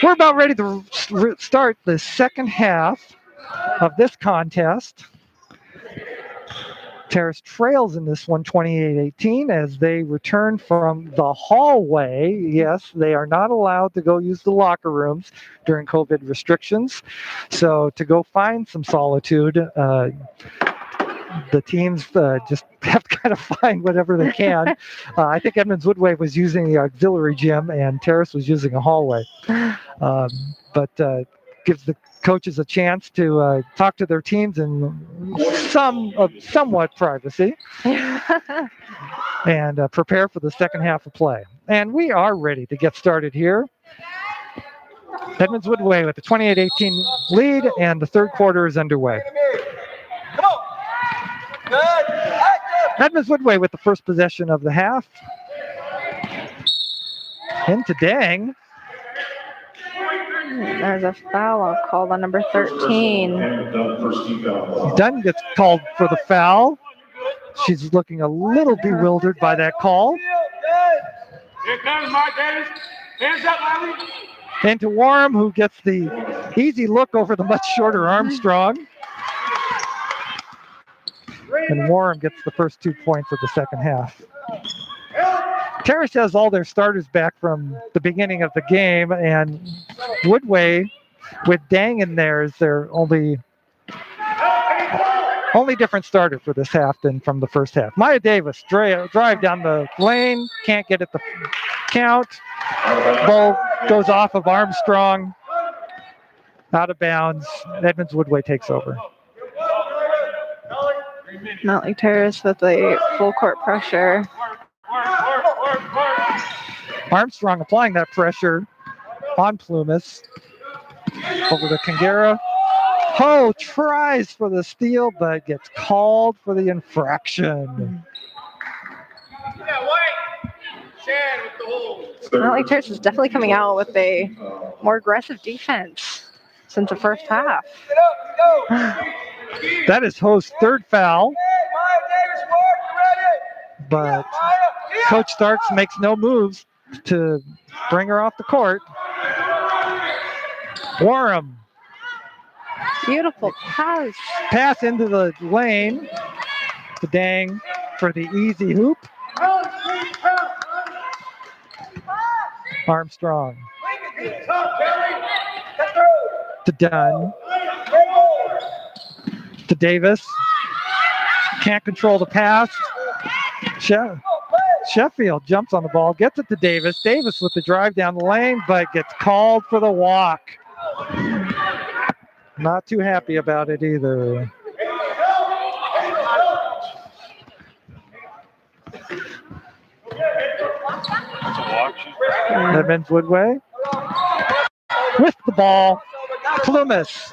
We're about ready to start the second half of this contest. Terrace trails in this one 28-18 as they return from the hallway. Yes, they are not allowed to go use the locker rooms during COVID restrictions. So to go find some solitude, the teams just have to kind of find whatever they can. I think Edmonds-Woodway was using the auxiliary gym and Terrace was using a hallway. But gives the coaches a chance to talk to their teams in somewhat privacy and prepare for the second half of play. And we are ready to get started here. Edmonds-Woodway with the 28-18 lead, and the third quarter is underway. Come on. Good. Edmonds-Woodway with the first possession of the half. Into Dang. There's a foul called on number 13. Dunn gets called for the foul. She's looking a little bewildered by that call. Here comes Mark Davis. Hands up, Larry. Into Warham, who gets the easy look over the much shorter Armstrong. And Warham gets the first 2 points of the second half. Terrace has all their starters back from the beginning of the game, and Woodway, with Dang in there, is their only different starter for this half than from the first half. Maya Davis drive down the lane, can't get it to count. Ball goes off of Armstrong, out of bounds. Edmonds-Woodway takes over. Mountlake Terrace with a full court pressure. Armstrong applying that pressure on Plumas. Over to Kangara. Ho tries for the steal, but gets called for the infraction. Mountlake Terrace is definitely coming out with a more aggressive defense since the first half. That is Ho's third foul. But Coach Starks makes no moves to bring her off the court. Warham. Beautiful pass. Pass into the lane to Dang for the easy hoop. Armstrong. To Dunn. To Davis. Can't control the pass. Sheffield jumps on the ball, gets it to Davis. Davis with the drive down the lane, but gets called for the walk. Not too happy about it either. Edmonds-Woodway with the ball. Plumas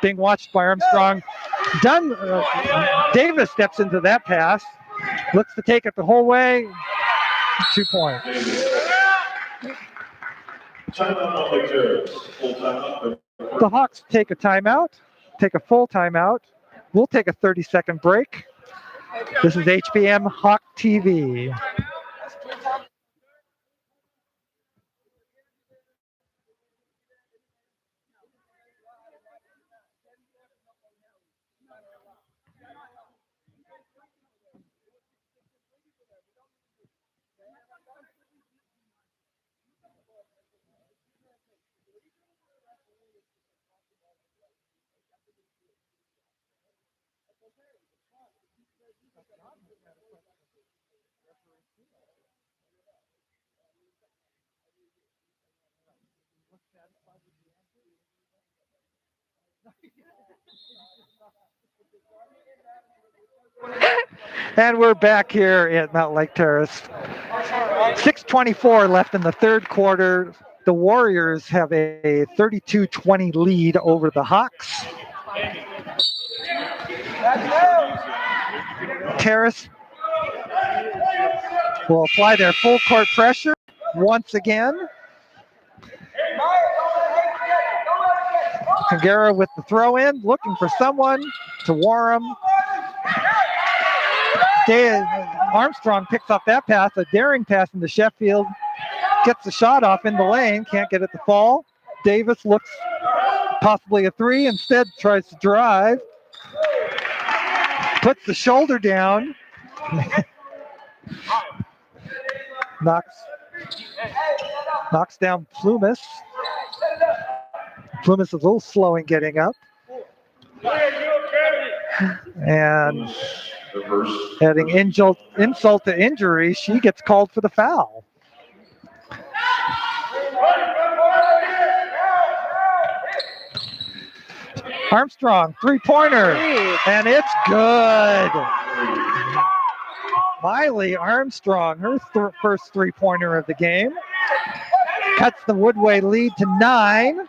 being watched by Armstrong. Davis steps into that pass. Looks to take it the whole way. 2 points. The Hawks take a timeout, take a full timeout. We'll take a 30-second break. This is HPM Hawk TV. And we're back here at Mountlake Terrace. 6:24 left in the third quarter. The Warriors have a 32-20 lead over the Hawks. Terrace will apply their full court pressure once again. Kangara with the throw in, looking for someone to Warham. Armstrong picks up that pass, a daring pass into Sheffield. Gets the shot off in the lane, can't get it to fall. Davis looks possibly a three, instead tries to drive. Puts the shoulder down. Knocks down Plumas. Plumas is a little slow in getting up. And adding insult to injury, she gets called for the foul. Armstrong, three-pointer, and it's good. Miley Armstrong, her first three-pointer of the game. Cuts the Woodway lead to 9.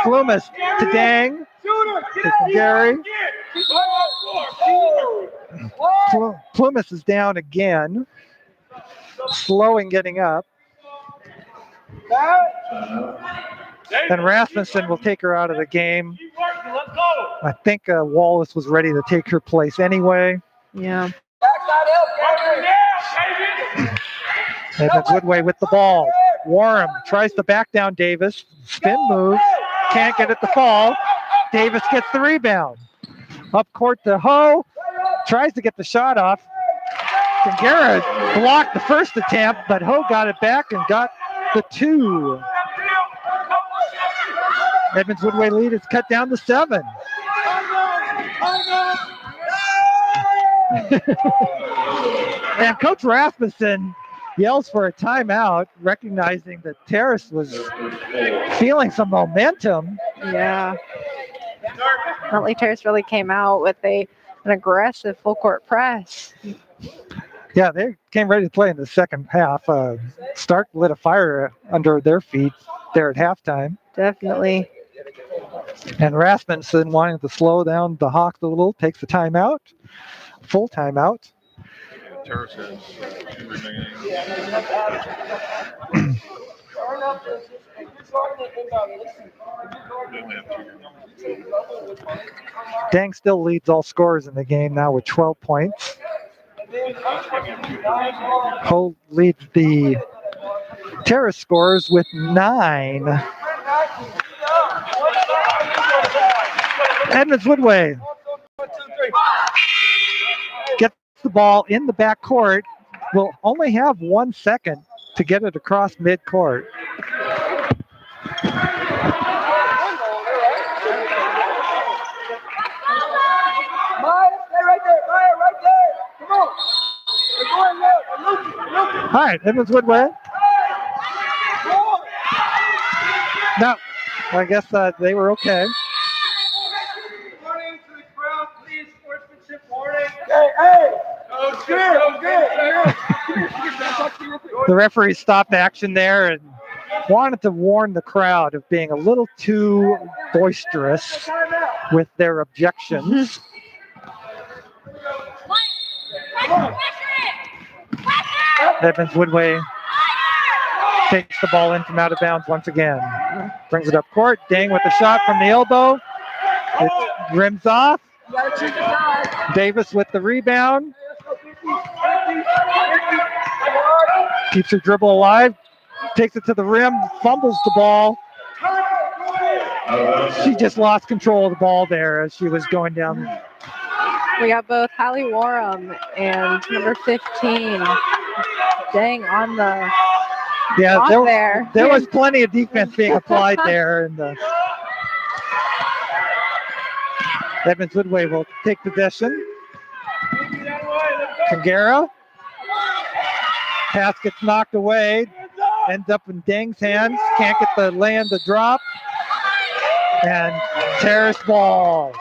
Plumas to Dang. To Gary. Plumas is down again. Slow in getting up. And Rasmussen will take her out of the game. I think Wallace was ready to take her place anyway. Yeah. Edmonds-Woodway with the ball. Warham tries to back down Davis. Spin move. Can't get it to fall. Davis gets the rebound. Up court to Ho. Tries to get the shot off. Garrett blocked the first attempt, but Ho got it back and got the 2. Edmonds-Woodway lead is cut down to 7. And Coach Rasmussen yells for a timeout, recognizing that Terrace was feeling some momentum. Yeah. Mountlake Terrace really came out with an aggressive full court press. Yeah, they came ready to play in the second half. Stark lit a fire under their feet there at halftime. Definitely. And Rasmussen, wanting to slow down the Hawks a little, takes the timeout, full timeout. Terrace has 2 remaining. They only have 2 remaining. Dang still leads all scorers in the game now with 12 points. Ho leads the Terrace scorers with 9. Edmonds-Woodway gets the ball in the back court. Will only have 1 second to get it across midcourt. All right, Edmonds-Woodway. No, I guess they were okay. The referee stopped action there and wanted to warn the crowd of being a little too boisterous with their objections. Edmonds-Woodway takes the ball in from out of bounds once again. Brings it up court. Dang with the shot from the elbow. It rims off. Davis with the rebound. Keeps her dribble alive. Takes it to the rim. Fumbles the ball. She just lost control of the ball there as she was going down. We got both Hallie Warham and number 15. Dang on the there was plenty of defense being applied there. And Edmonds-Woodway will take possession. Kangara. Pass gets knocked away. Ends up in Dang's hands. Can't get the land to drop. And Terrace ball.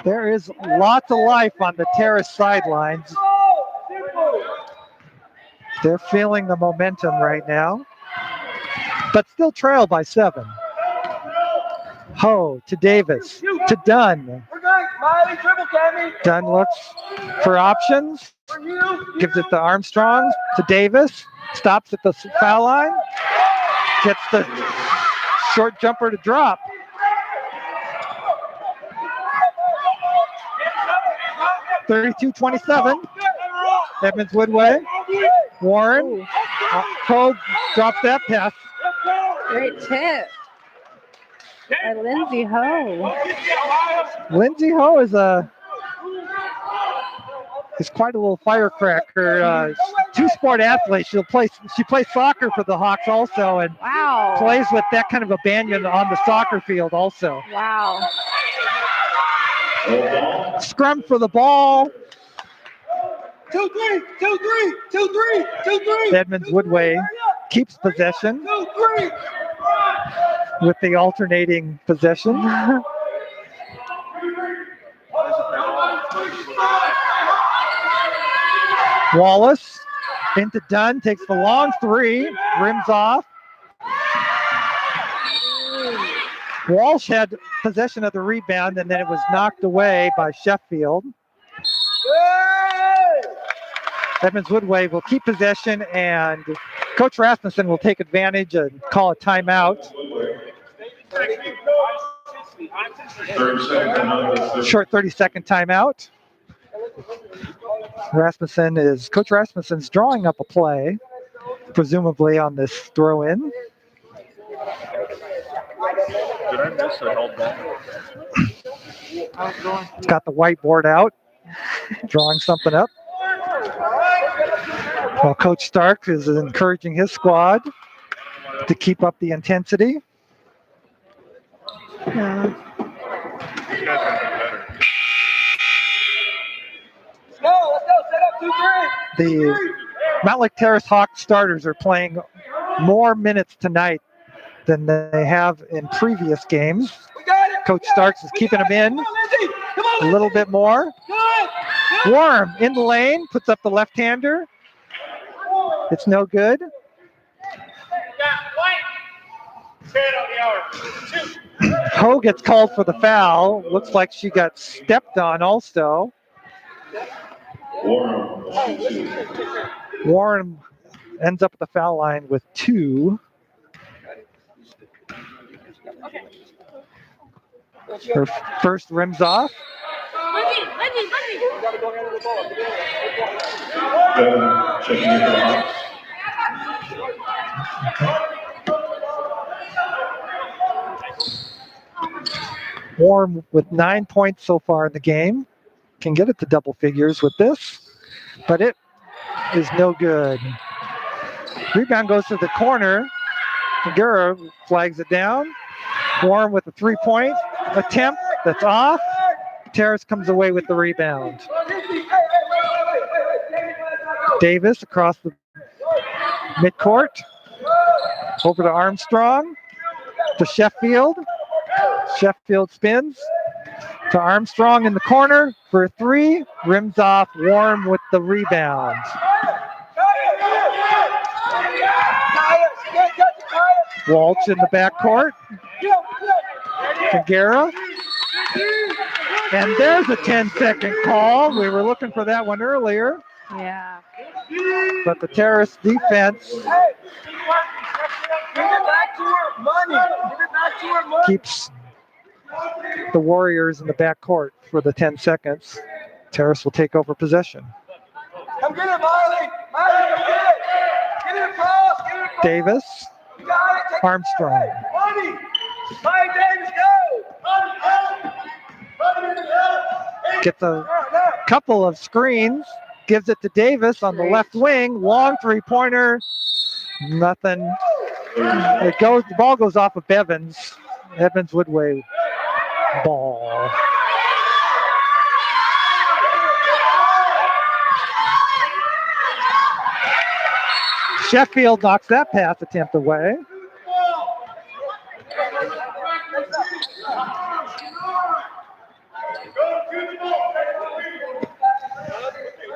There is lots of life on the Terrace sidelines. They're feeling the momentum right now, but still trail by 7. Ho to Davis, to Dunn. Dunn looks for options, gives it to Armstrong, to Davis, stops at the foul line, gets the short jumper to drop. (32-27). Edmonds-Woodway. Warren. Cole drops that pass. Great tip by Lindsay Ho. Lindsay Ho is quite a little firecracker. Two-sport athlete. She plays soccer for the Hawks also, and plays with that kind of abandon on the soccer field also. Wow. Scrum for the ball. 2-3, 2-3, 2-3, 2-3. Edmonds-Woodway keeps possession with the alternating possession. Wallace into Dunn, takes the long 3, rims off. Walsh had possession of the rebound, and then it was knocked away by Sheffield. Edmonds-Woodway will keep possession, and Coach Rasmussen will take advantage and call a timeout. Short 30-second timeout. Coach Rasmussen's drawing up a play, presumably on this throw-in. Did I miss a held ball? He's got the whiteboard out, drawing something up. Well, Coach Stark is encouraging his squad to keep up the intensity. Yeah. The Mountlake Terrace Hawks starters are playing more minutes tonight than they have in previous games. Coach Starks is keeping them in a little bit more. Warm in the lane, puts up the left-hander. It's no good. Ho gets called for the foul. Looks like she got stepped on also. Warren ends up at the foul line with 2. Her first rims off. Warren with 9 points so far in the game. Can get it to double figures with this, but it is no good. Rebound goes to the corner. Gura flags it down. Warren with a 3-point attempt that's off. Terrace comes away with the rebound. Davis across the midcourt. Over to Armstrong. To Sheffield. Sheffield spins. To Armstrong in the corner for a 3. Rims off. Warren with the rebound. Walsh in the backcourt. Kagera. And there's a 10-second call. We were looking for that one earlier. Yeah. But the Terrace defense keeps the Warriors in the backcourt for the 10 seconds. Terrace will take over possession. Come get it, Miley. Miley, come get it. Get it across. Get it across. Davis. You got it. Take Armstrong. Money. Miley, Davis, go. Gets a couple of screens. Gives it to Davis on the left wing. Long 3-pointer. Nothing. The ball goes off of Evans. Edmonds-Woodway ball. Sheffield knocks that pass attempt away.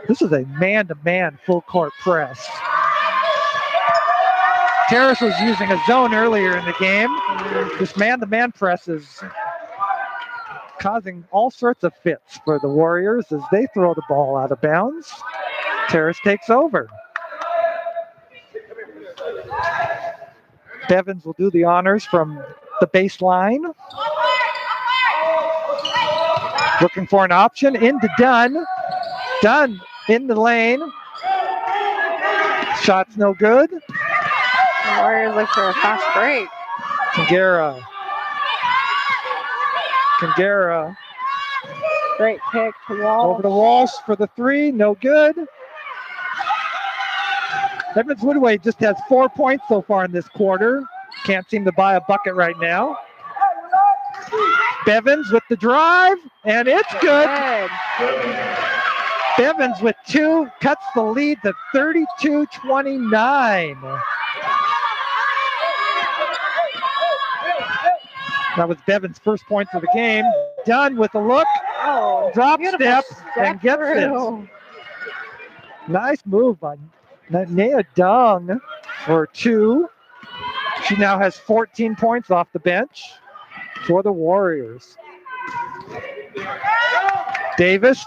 This is a man-to-man full-court press. Terrace was using a zone earlier in the game. This man-to-man press is causing all sorts of fits for the Warriors as they throw the ball out of bounds. Terrace takes over. Bevins will do the honors from the baseline. Looking for an option into Dunn. Dunn in the lane. Shot's no good. The Warriors look for a fast break. Kagera. Great pick to Walsh. Over to Walsh for the 3. No good. Edmonds-Woodway just has 4 points so far in this quarter. Can't seem to buy a bucket right now. Bevins with the drive, and it's good. Bevins with 2 cuts the lead to 32-29. That was Bevins' first points of the game. Dunn with a look, drop step, and gets it. Nice move by Nea Dung for 2. She now has 14 points off the bench for the Warriors. Davis.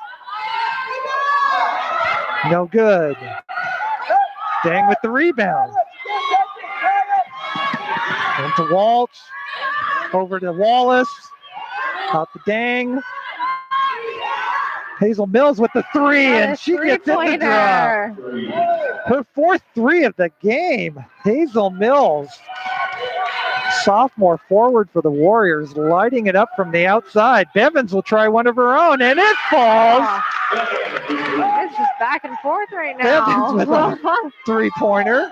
No good. Dang with the rebound. Into Walsh. Over to Wallace. Out to Dang. Hazel Mills with the 3, and she gets in the drop. Her 4th 3 of the game. Hazel Mills, sophomore forward for the Warriors, lighting it up from the outside. Bevins will try one of her own, and it falls. It's just back and forth right now. Bevins with a 3-pointer.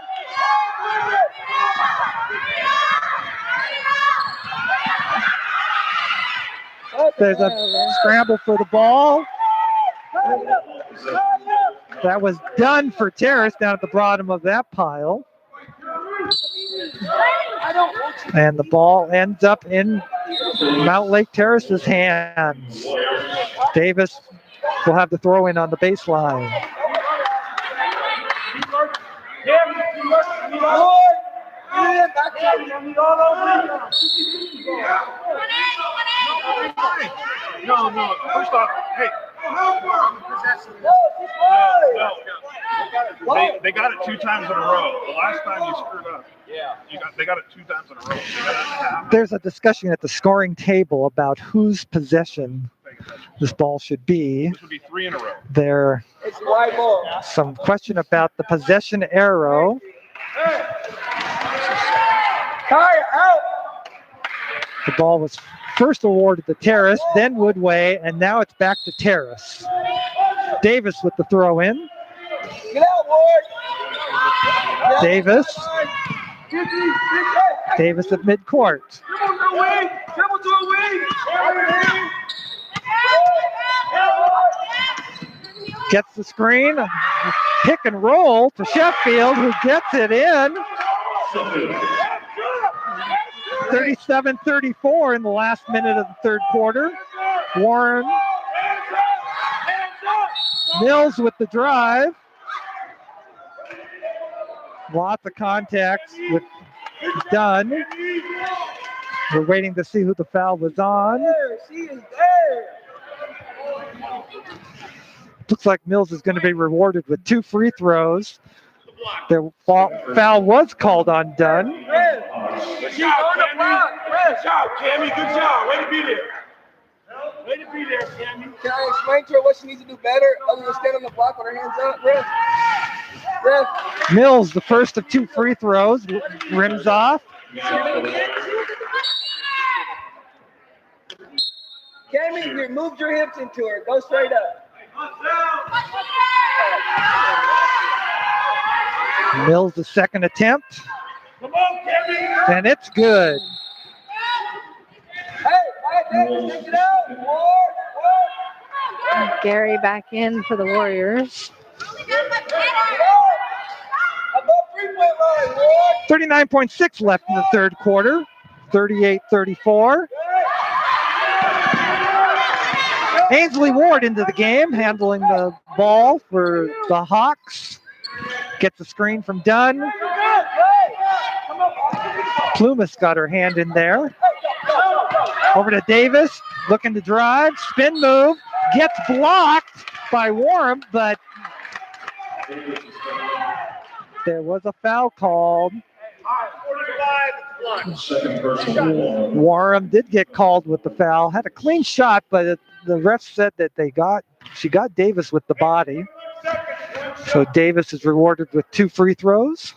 There's a scramble for the ball. That was done for Terrace down at the bottom of that pile. And the ball ends up in Mountlake Terrace's hands. Davis will have the throw in on the baseline. No. First off, hey. No. They got it 2 times in a row. The last time you screwed up. They got it 2 times in a row. There's a discussion at the scoring table about whose possession this ball should be. This would be 3 in a row. There's some question about the possession arrow. The ball was first awarded to Terrace, then Woodway, and now it's back to Terrace. Davis with the throw in. Davis at midcourt. Gets the screen, pick and roll to Sheffield, who gets it in. 37-34 in the last minute of the third quarter. Warren Mills with the drive. Lots of contacts with Dunn. We're waiting to see who the foul was on. Looks like Mills is going to be rewarded with 2 free throws. The foul was called on Dunn. Good job, Cammy. Good job. Way to be there. Way to be there, Cammy. Can I explain to her what she needs to do better other than stand on the block with her hands up, Ref? Mills, the first of 2 free throws, rims off. Cammy, you moved your hips into her. Go straight up. Mills, the second attempt. Come on, Cammy. And it's good. Hey, take it out. Gary back in for the Warriors. 39.6 left in the third quarter. 38-34. Ainsley Ward into the game, handling the ball for the Hawks. Gets the screen from Dunn. Plumas got her hand in there. Over to Davis, looking to drive, spin move, gets blocked by Warren, but there was a foul called. Warren did get called with the foul. Had a clean shot, but the ref said that she got Davis with the body. So Davis is rewarded with 2 free throws.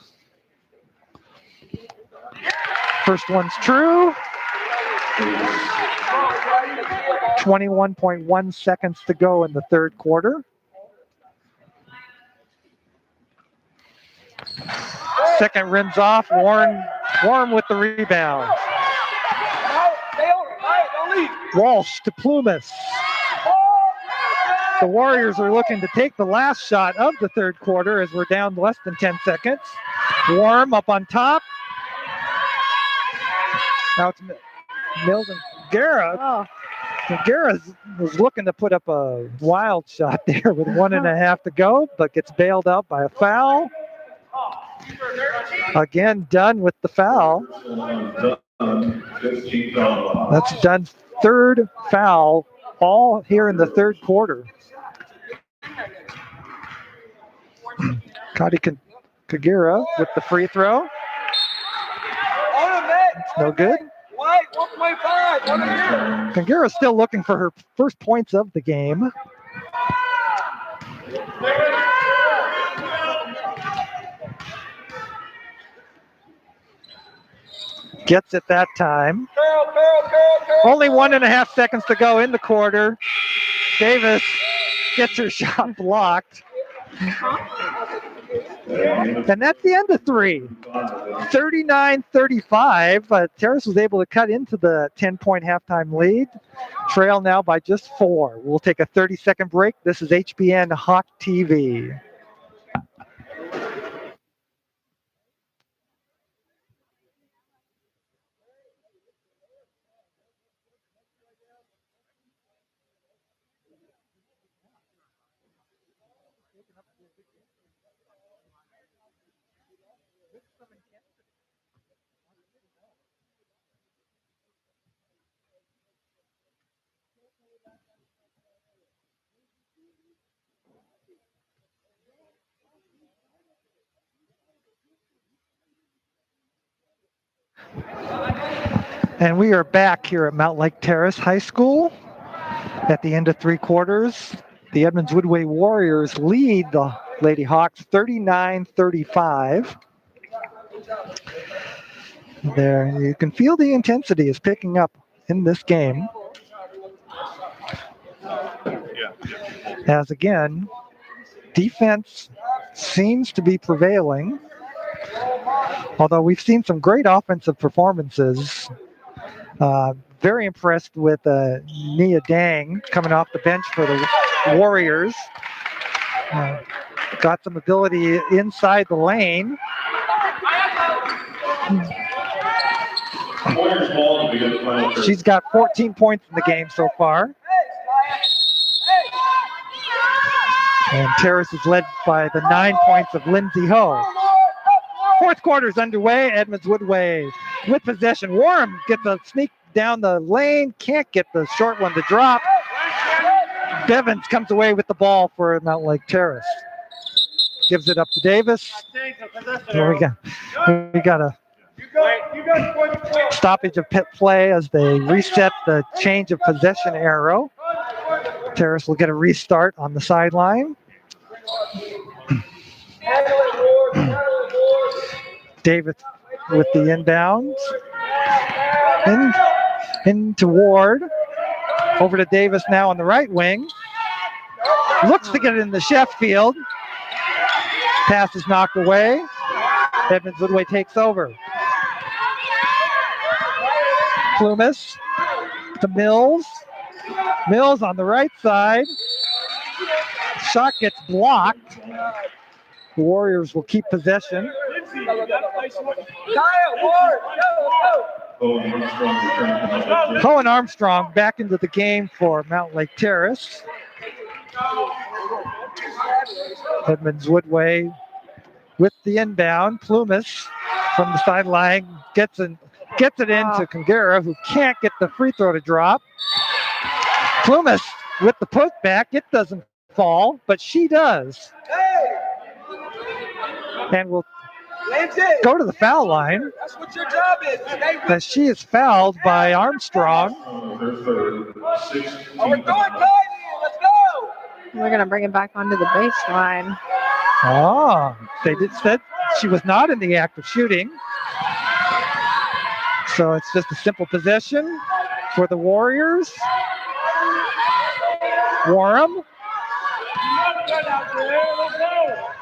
First one's true. 21.1 seconds to go in the third quarter. Second rims off. Warren with the rebound. Walsh to Plumas. The Warriors are looking to take the last shot of the third quarter as we're down less than 10 seconds. Warm up on top. Now it's Mills and Guerra. Guerra was looking to put up a wild shot there with 1.5 to go, but gets bailed out by a foul. Again, Dunn with the foul. That's Dunn's third foul, all here in the third quarter. Cody Kagura with the free throw. It's no good. 1.5. Kagura's still looking for her first points of the game. Gets it that time. Only 1.5 seconds to go in the quarter. Davis gets her shot blocked. And that's the end of 3. 39-35, but Terrace was able to cut into the 10-point halftime lead. Trail now by just 4. We'll take a 30-second break. This is HBN Hawk TV. And we are back here at Mountlake Terrace High School at the end of 3 quarters. The Edmonds-Woodway Warriors lead the Lady Hawks 39-35. There, you can feel the intensity is picking up in this game. As again, defense seems to be prevailing. Although we've seen some great offensive performances. Very impressed with Nia Dang coming off the bench for the Warriors. Got some ability inside the lane. She's got 14 points in the game so far. And Terrace is led by the 9 points of Lindsay Ho. Fourth quarter is underway. Edmonds-Woodway with possession. Warren gets a sneak down the lane. Can't get the short one to drop. Bevins comes away with the ball for Mountlake Terrace. Gives it up to Davis. Here we got a stoppage of play as they reset the change of possession arrow. Terrace will get a restart on the sideline. Davis with the inbounds. Into Ward. Over to Davis now on the right wing. Looks to get it in the Sheffield. Pass is knocked away. Edmonds-Woodway takes over. Plumas to Mills. Mills on the right side. Shot gets blocked. The Warriors will keep possession. Cohen Armstrong back into the game for Mountlake Terrace. Edmonds-Woodway with the inbound. Plumas from the sideline gets it into Kangara, who can't get the free throw to drop. Plumas with the putback. It doesn't fall, but she does. And will go to the foul line. That's what your job is. As she is fouled by Armstrong. We're going, Let's go. We're going to bring it back onto the baseline. They said she was not in the act of shooting. So it's just a simple possession for the Warriors. Warham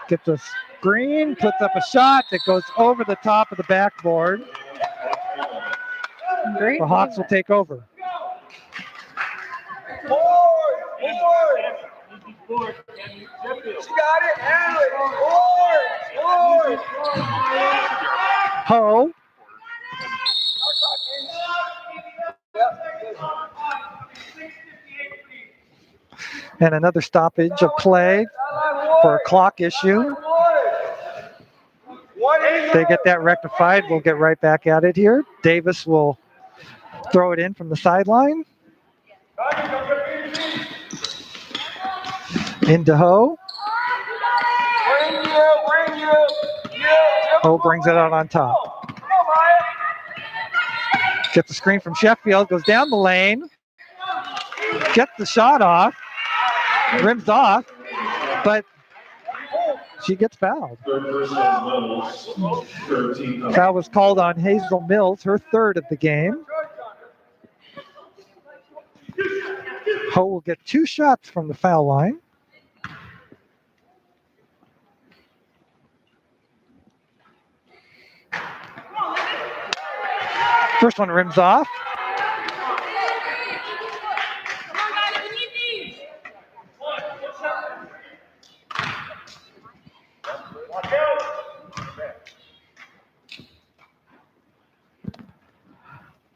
gets a screen, puts up a shot that goes over the top of the backboard. The Hawks will take over. She got it. Handle it. Ho. And another stoppage of play for a clock issue. If they get that rectified, we'll get right back at it here. Davis will throw it in from the sideline. Into Ho. Ho brings it out on top. Gets the screen from Sheffield, goes down the lane. Gets the shot off. Rims off. But she gets fouled. Foul was called on Hazel Mills, her third of the game. Ho will get 2 shots from the foul line. First one rims off.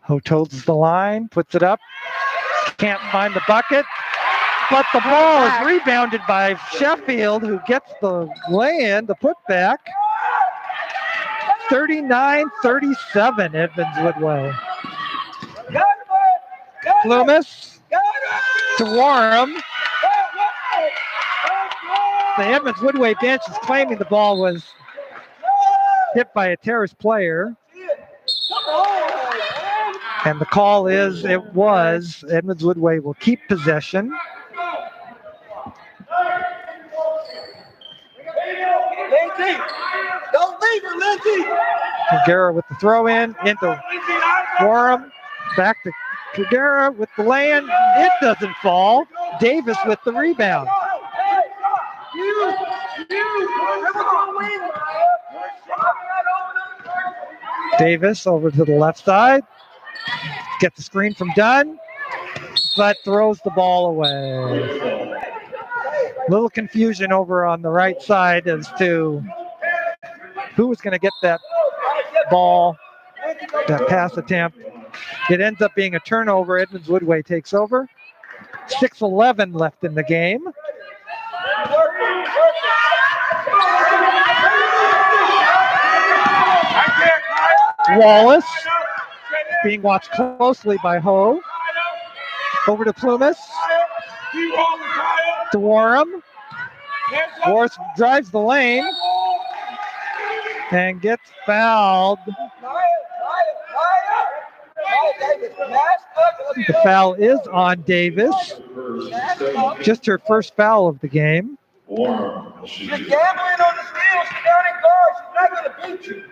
Ho toes the line, puts it up. Can't find the bucket. but the ball is rebounded by Sheffield, who gets the lay-in, the putback. 39-37, Edmonds-Woodway. Plumas to Warham. The Edmonds-Woodway bench is claiming the ball was hit by a Terrace player. And the call is, it was. Edmonds-Woodway will keep possession. Lindsay, don't leave her, Lindsay. Kagera with the throw in into Warham. Back to Kagera with the lay-in. It doesn't fall. Davis with the rebound. Davis over to the left side. Gets the screen from Dunn, but throws the ball away. Little confusion over on the right side as to who was going to get that ball, that pass attempt. It ends up being a turnover. Edmonds-Woodway takes over. 6:11 left in the game. Wallace being watched closely by Ho. Over to Plumas. To Warham. Warham drives the lane and gets fouled. The foul is on Davis. Just her first foul of the game. She's gambling on the steal. She's down in guard. She's not going to beat you.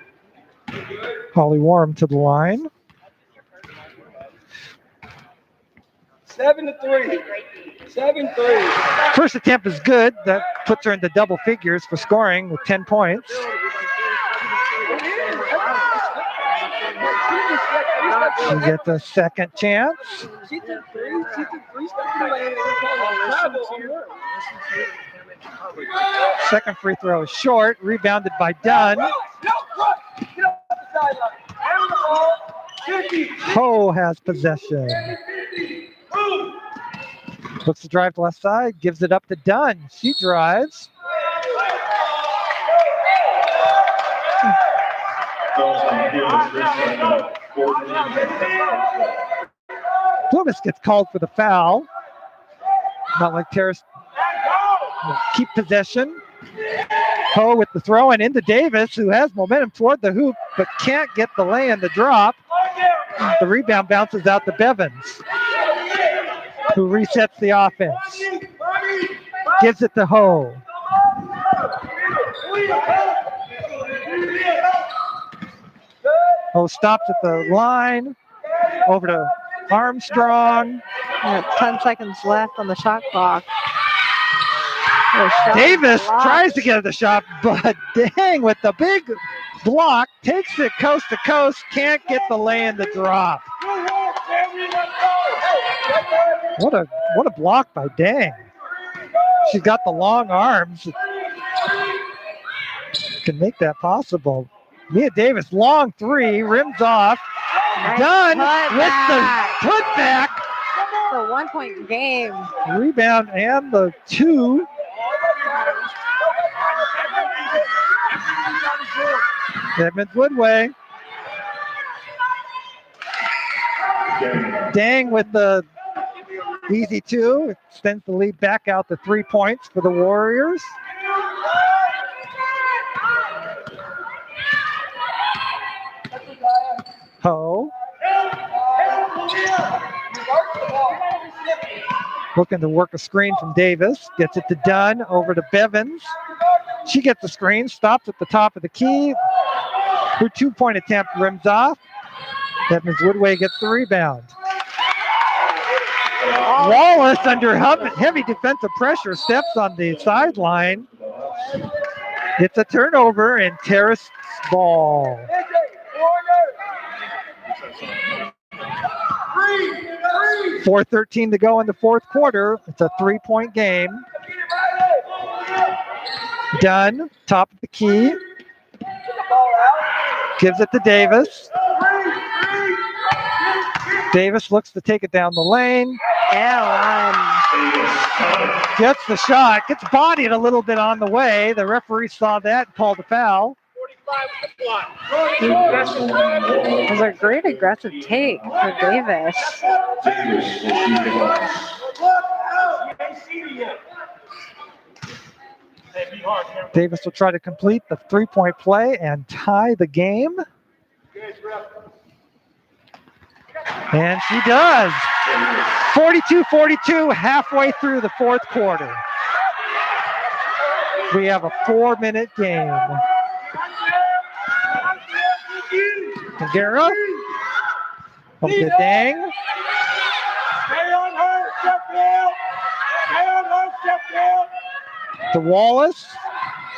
Holly Warham to the line. 7-3. 7-3. First attempt is good. That puts her into double figures for scoring with 10 points. She gets a second chance. She took three. She took 3 steps in the lane. Travel on her. Second free throw is short. Rebounded by Dunn. Get off the sideline. Handle the ball. 50. Ho has possession. Looks to drive to left side. Gives it up to Dunn. She drives. Plumas gets called for the foul. Mountlake Terrace will keep possession. Ho with the throw and into Davis, who has momentum toward the hoop, but can't get the lay-in to drop. The rebound bounces out to Bevins, who resets the offense. Gives it to Ho. Ho stops at the line. Over to Armstrong. 10 seconds left on the shot clock. Davis tries to get the shot, but dang, with the big block, takes it coast to coast, can't get the lay-in to drop. What a block by Dang. She's got the long arms. Can make that possible. Mia Davis, long three, rims off. Done with the putback. It's a 1-point game. Rebound and the two. Edmonds-Woodway. Dang with the easy two. Extends the lead back out to 3 points for the Warriors. Ho. Looking to work a screen from Davis. Gets it to Dunn. Over to Bevins. She gets the screen. Stops at the top of the key. Her 2-point attempt rims off. Edmonds-Woodway gets the rebound. Wallace, under heavy defensive pressure, steps on the sideline. It's a turnover and Terrace ball. 4:13 to go in the fourth quarter. It's a 3-point game. Dunn, top of the key. Gives it to Davis. Davis looks to take it down the lane. Gets the shot, gets bodied a little bit on the way. The referee saw that and called a foul. It was a great aggressive take for Davis. Davis will try to complete the three-point play and tie the game. And she does. 42-42 halfway through the fourth quarter. We have a 4-minute game. Kagera. Over to Dang. Stay on her, Sheffield. Stay on her, Sheffield. To Wallace.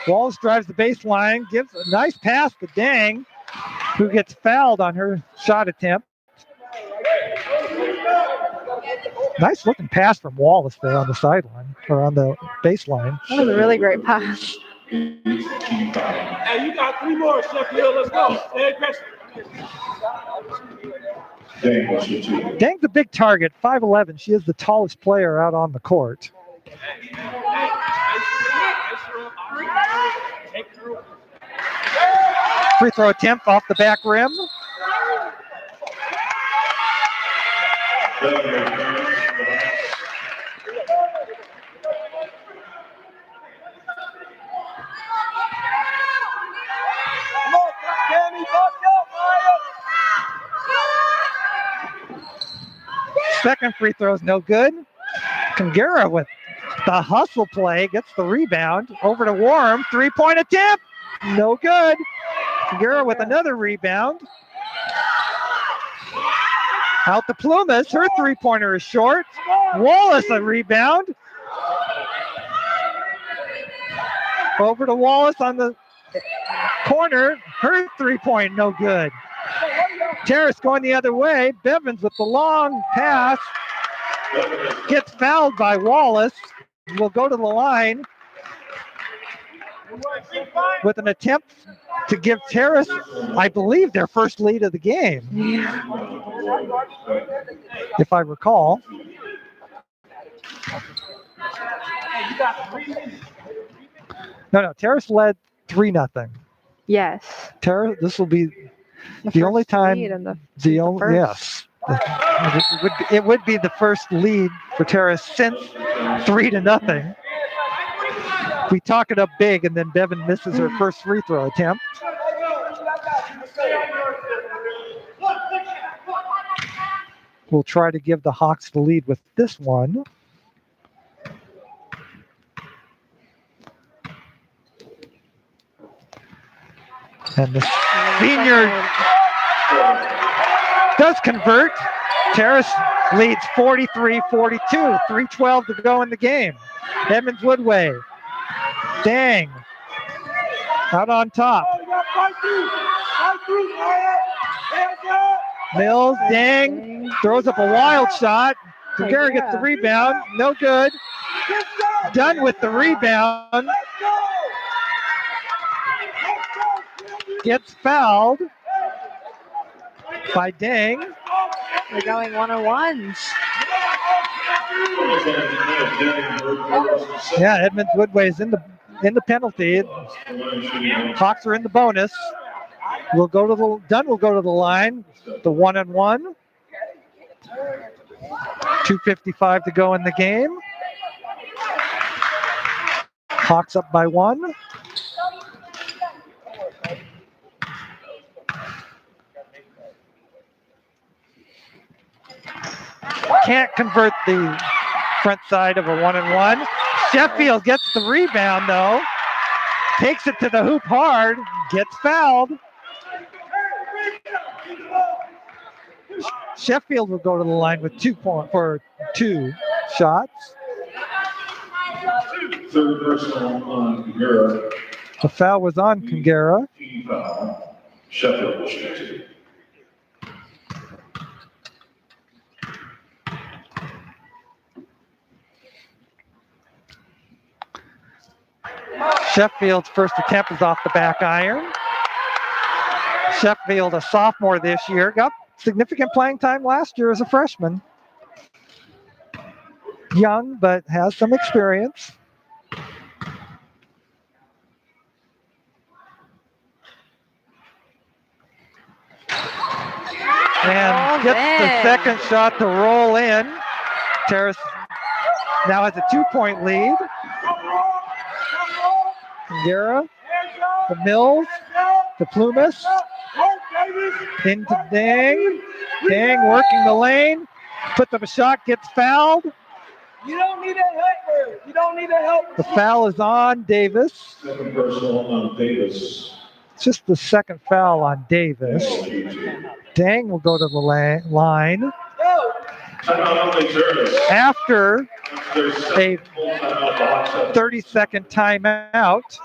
Wallace drives the baseline, gives a nice pass to Dang, who gets fouled on her shot attempt. Nice looking pass from Wallace there on the sideline, or on the baseline. That was a really great pass. Hey, you got 3 more, Sheffield. Let's go. Stay aggressive. Dang's a big target, 5'11". She is the tallest player out on the court. Free throw attempt off the back rim. Second free throw is no good. Kagera with the hustle play, gets the rebound. Over to Warm, three-point attempt. No good. Kagera with another rebound. Out to Plumas. Her three-pointer is short. Wallace a rebound. Over to Wallace on the corner. Her three-point no good. Terrace going the other way. Bevins with the long pass. Gets fouled by Wallace. Will go to the line with an attempt to give Terrace, I believe, their first lead of the game. If I recall. No, Terrace led 3-0. Yes. Terrace, this will be the only time. Yes. It would be the first lead for Terrace since 3-0. We talk it up big, and then Bevan misses her first free throw attempt. We'll try to give the Hawks the lead with this one. And the senior does convert. Terrace leads 43-42. 3:12 to go in the game. Edmonds-Woodway. Dang. Out on top. Mills, Dang, throws up a wild shot. Kagera gets the rebound. No good. Done with the rebound. Gets fouled by Dang. They're going one-on-ones. Yeah, Edmonds-Woodway is in the penalty. Hawks are in the bonus. Dunn will go to the line. The one-on-one. 2:55 to go in the game. Hawks up by 1. Can't convert the front side of a one-on-one. Sheffield gets the rebound, though. Takes it to the hoop hard. Gets fouled. Sheffield will go to the line with 2 points for 2 shots. Third personal on Kagera. The foul was on Kagera. Team foul. Sheffield will shoot 2. Sheffield's first attempt is off the back iron. Sheffield, a sophomore this year, got significant playing time last year as a freshman. young, but has some experience. And gets the second shot to roll in. Terrace now has a 2-point lead. Kangera to Mills to Plumas. Into Dang. Dang working the lane. Puts up a shot, gets fouled. You don't need a helper. You don't need a helper. The foul is on Davis. Second personal on Davis. It's just the second foul on Davis. Dang will go to the line. After a 30-second timeout.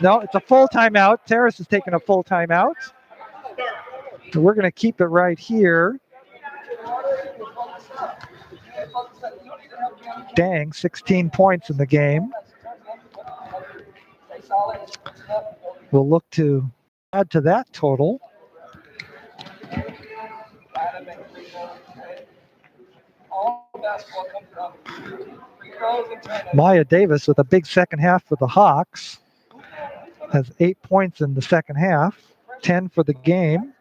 No, it's a full timeout. Terrace is taking a full timeout. So we're going to keep it right here. Dang, 16 points in the game. We'll look to add to that total. Maya Davis with a big second half for the Hawks. Has 8 points in the second half, 10 for the game.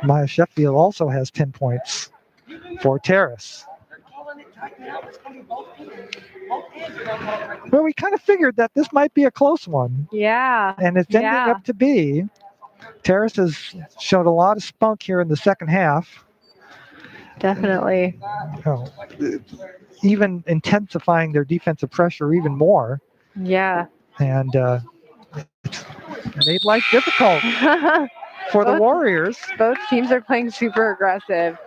Maya Sheffield also has 10 points for Terrace. Well, we kind of figured that this might be a close one. Yeah. And it's ending up to be. Terrace has showed a lot of spunk here in the second half. Definitely. Even intensifying their defensive pressure even more. Yeah. And it's made life difficult for the Warriors. Both teams are playing super aggressive.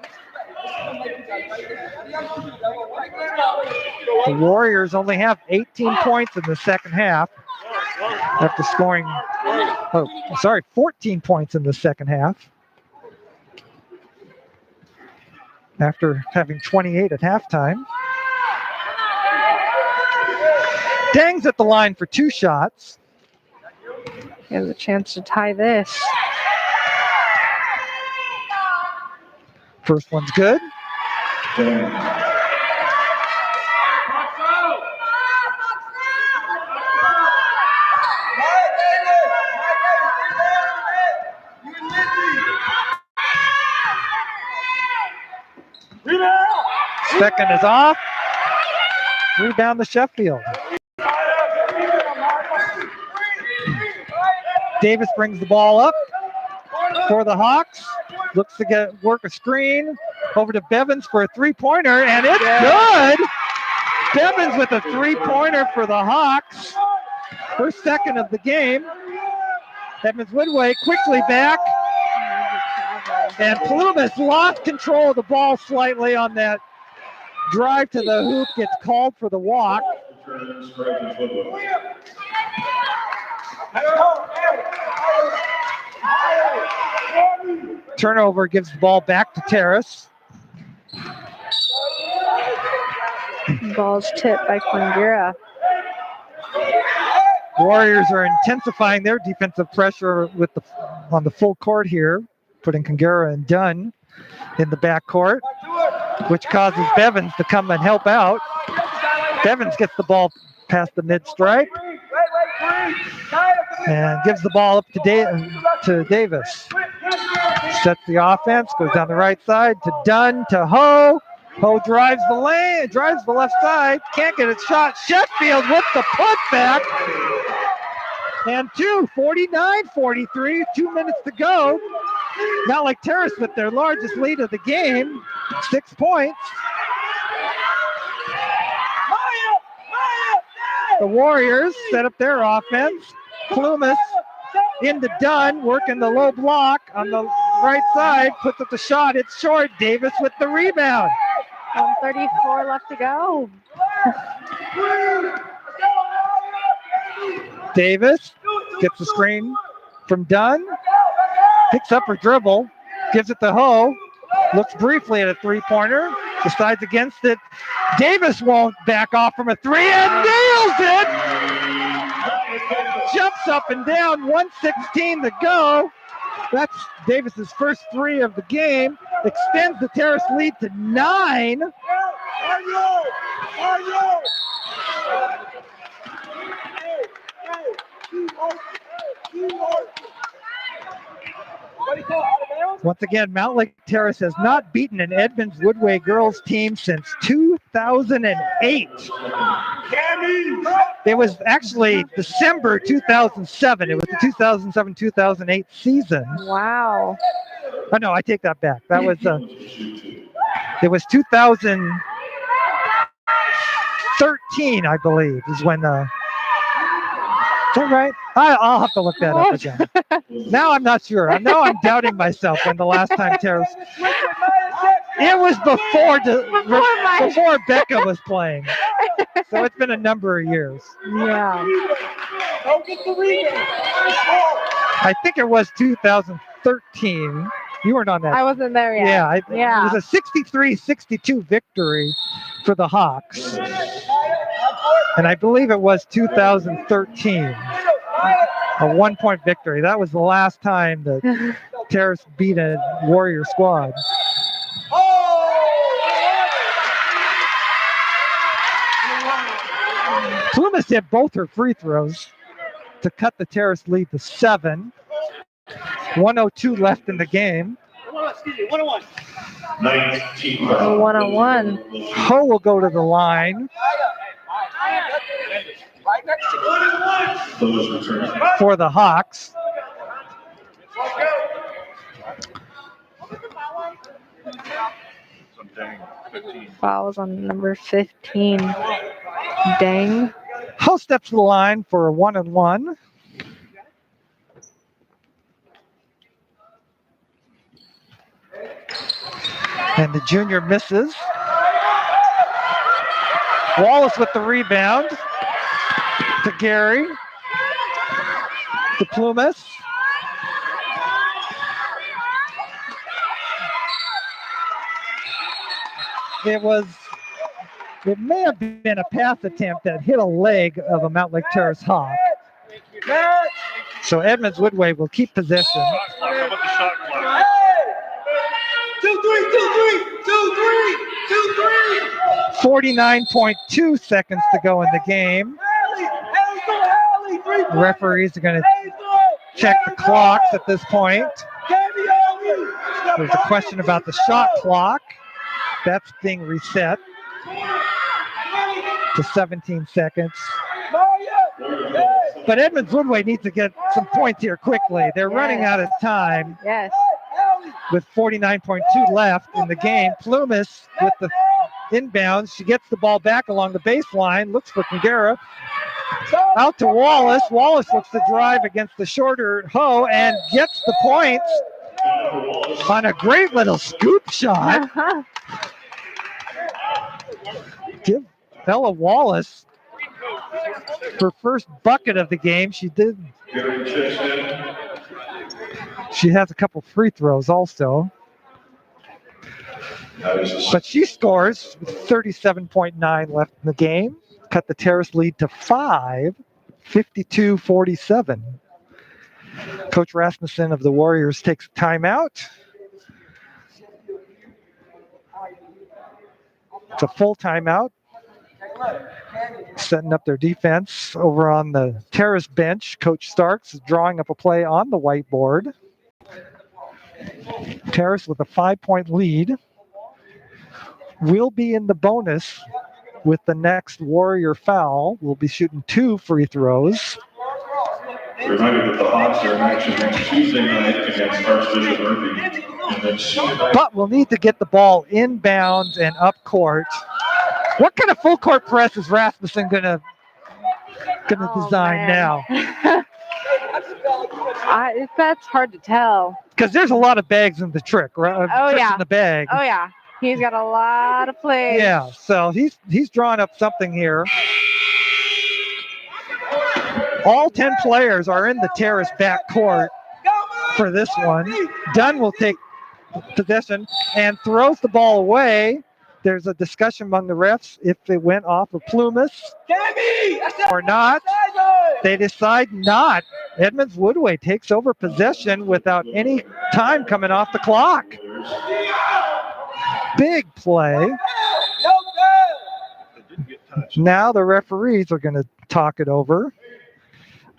The Warriors only have 18 points in the second half after scoring, 14 points in the second half after having 28 at halftime. Dang's at the line for 2 shots. He has a chance to tie this. First one's good. Second is off. Rebound to Sheffield. Davis brings the ball up for the Hawks. Looks to work a screen over to Bevins for a 3-pointer, and it's good. Bevins with a 3-pointer for the Hawks. First second of the game. Edmonds-Woodway quickly back. And Plumas lost control of the ball slightly on that drive to the hoop, gets called for the walk. Turnover gives the ball back to Terrace. Ball's tipped by Kangera. Warriors are intensifying their defensive pressure on the full court here, putting Kangera and Dunn in the backcourt, which causes Bevins to come and help out. Bevins gets the ball past the mid-stripe and gives the ball up to Davis. Sets the offense, goes down the right side to Dunn, to Ho. Ho drives the lane, drives the left side, can't get a shot. Sheffield with the putback. And 49-43, 2 minutes to go. Mountlake Terrace with their largest lead of the game, 6 points. The Warriors set up their offense. Plumas into Dunn, working the low block on the right side, puts up the shot, it's short. Davis with the rebound. 1:34 left to go. Davis gets the screen from Dunn, picks up her dribble, gives it to Ho, looks briefly at a 3-pointer, decides against it. Davis won't back off from a 3 and nails it! Jumps up and down, 1:16 to go. That's Davis's first 3 of the game. Extends the Terrace lead to 9. Once again, Mountlake Terrace has not beaten an Edmonds-Woodway girls team since 2008. It was actually December 2007. It was the 2007-2008 season. Wow. Oh no, I take that back. That was it was 2013, I believe, is when is that right? I'll have to look that up again. Now I'm not sure. I'm doubting myself when the last time Terrace. It was before Becca was playing. So it's been a number of years. Yeah. I think it was 2013. You weren't on that. I wasn't there yet. Yeah, it Yeah. was a 63-62 victory for the Hawks. And I believe it was 2013. A 1-point victory. That was the last time that Terrace beat a Warrior squad. Plumas hit both her free throws to cut the Terrace lead to 7. 1:02 left in the game. 19. 1-on-1. Ho will go to the line for the Hawks. Fouls on number 15. Dang. Ho steps to the line for a 1-on-1. And the junior misses. Wallace with the rebound to Gary. To Plumas. It may have been a pass attempt that hit a leg of a Mountlake Terrace Hawk. So Edmonds-Woodway will keep possession. How about the shot clock? 49.2 seconds to go in the game. The referees are going to check the clocks at this point. There's a question about the shot clock. That's being reset to 17 seconds. But Edmonds-Woodway needs to get some points here quickly. They're running out of time. Yes. With 49.2 left in the game. Plumas with the inbounds. She gets the ball back along the baseline. Looks for Kangara. Out to Wallace. Wallace looks to drive against the shorter Ho and gets the points on a great little scoop shot. Give Bella Wallace her first bucket of the game. She has a couple free throws also. But she scores with 37.9 left in the game. Cut the Terrace lead to 5, 52-47. Coach Rasmussen of the Warriors takes a timeout. It's a full timeout. Setting up their defense over on the Terrace bench. Coach Starks is drawing up a play on the whiteboard. Terrace with a 5-point lead will be in the bonus with the next Warrior foul. We'll be shooting 2 free throws. Reminder that the Hawks are in action next Tuesday night against Archbishop Irving. But we'll need to get the ball inbounds and up court. What kind of full court press is Rasmussen gonna design now? That's hard to tell. Because there's a lot of bags in the trick, right? Yeah. In the bag. Oh yeah. He's got a lot of plays. Yeah, so he's drawing up something here. All 10 players are in the Terrace backcourt for this one. Dunn will take possession and throws the ball away. There's a discussion among the refs if it went off of Plumas or not. They decide not. Edmonds-Woodway takes over possession without any time coming off the clock. Big play. Now the referees are going to talk it over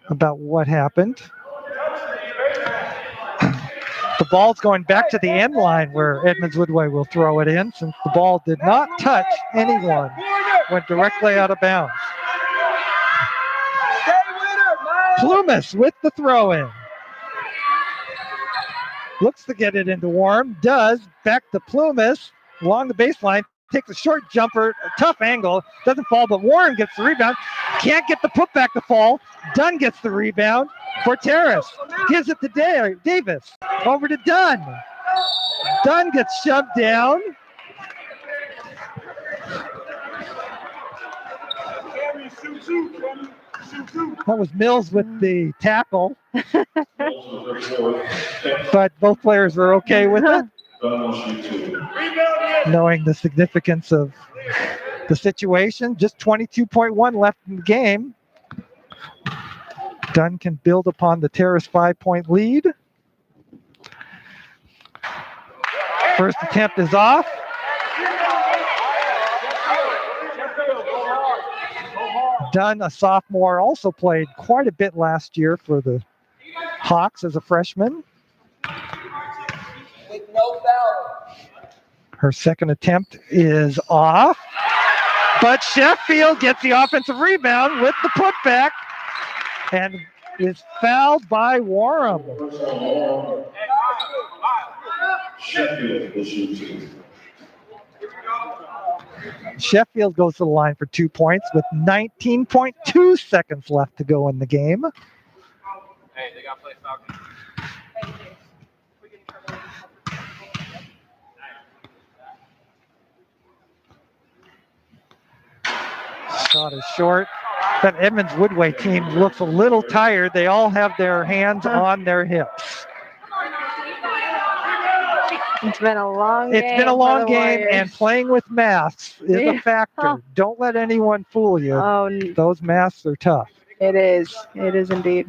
about what happened. The ball's going back to the end line where Edmonds-Woodway will throw it in since the ball did not touch anyone. Went directly out of bounds. Plumas with the throw-in. Looks to get it into Warm. Does. Back to Plumas along the baseline. Takes a short jumper, a tough angle. Doesn't fall, but Warren gets the rebound. Can't get the putback to fall. Dunn gets the rebound for Terrace. Gives it to Davis. Over to Dunn. Dunn gets shoved down. That was Mills with the tackle. But both players were okay with it, knowing the significance of the situation. Just 22.1 left in the game. Dunn can build upon the Terrace 5-point lead. First attempt is off. Dunn, a sophomore, also played quite a bit last year for the Hawks as a freshman. With no foul. Her second attempt is off. But Sheffield gets the offensive rebound with the putback and is fouled by Warham. Sheffield will shoot two. Sheffield goes to the line for 2 points with 19.2 seconds left to go in the game. Hey, they got to play Falcons. Shot is short. That Edmonds-Woodway team looks a little tired. They all have their hands on their hips. It's been a long game. It's been a long game, Warriors. and playing with masks is a factor. Oh. Don't let anyone fool you. Oh, Those masks are tough. it is. It is indeed.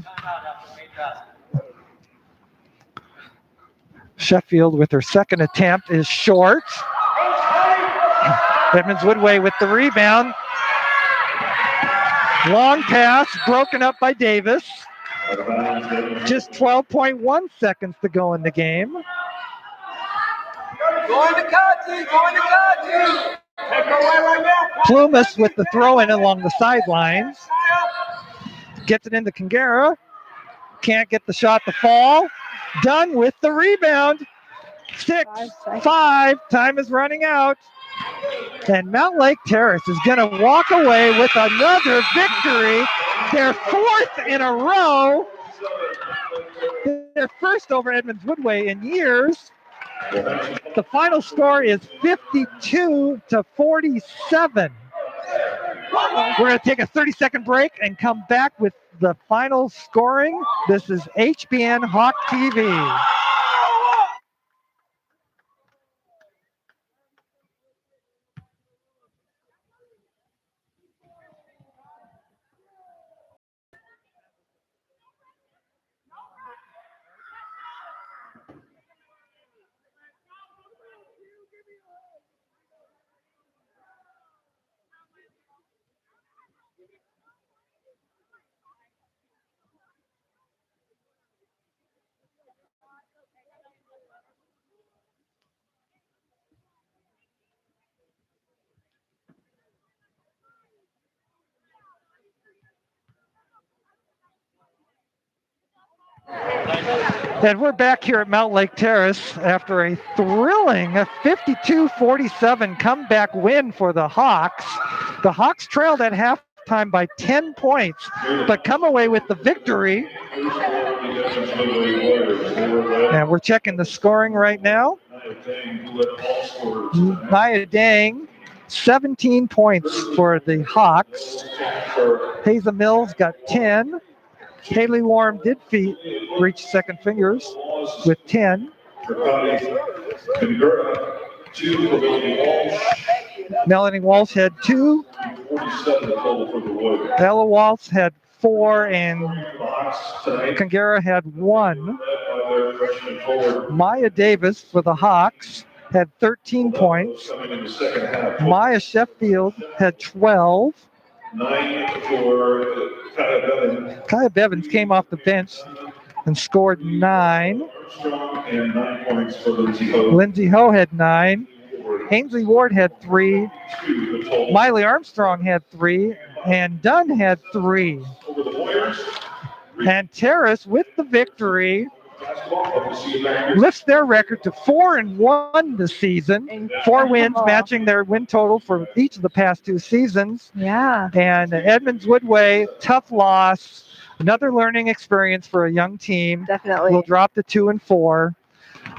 Sheffield with her second attempt is short. Edmonds-Woodway with the rebound. Long pass broken up by Davis. Just 12.1 seconds to go in the game. Going to Kati, going to Kati. Take her away right now. Plumas with the throw-in along the sidelines. Gets it into Kangara. Can't get the shot to fall. Dunn with the rebound. 6-5. Time is running out. And Mountlake Terrace is going to walk away with another victory. Their fourth in a row. Their first over Edmonds-Woodway in years. The final score is 52-47. We're going to take a 30-second break and come back with the final scoring. This is HBN Hawk TV. And we're back here at Mountlake Terrace after a thrilling 52-47 comeback win for the Hawks. The Hawks trailed at halftime by 10 points, but come away with the victory. And we're checking the scoring right now. Nia Dang, 17 points for the Hawks. Hazel Mills got 10. Haley Warm did reach second fingers with 10. Melanie Walsh had 2. Ella Walsh had 4, and Kangara had 1. Maya Davis for the Hawks had 13 points. Maya Sheffield had 12. 9 for Kaya Bevins came off the bench and scored 9. and 9 points for Lindsay Ho. Lindsay Ho had 9. Ainsley Ward had 3. Miley Armstrong had 3. And Dunn had 3. Over the Warriors. And Terrace, with the victory, lifts their record to 4-1 this season. 4 wins, matching their win total for each of the past 2 seasons. Yeah. And Edmonds-Woodway, tough loss. Another learning experience for a young team. Definitely. We'll drop to 2-4.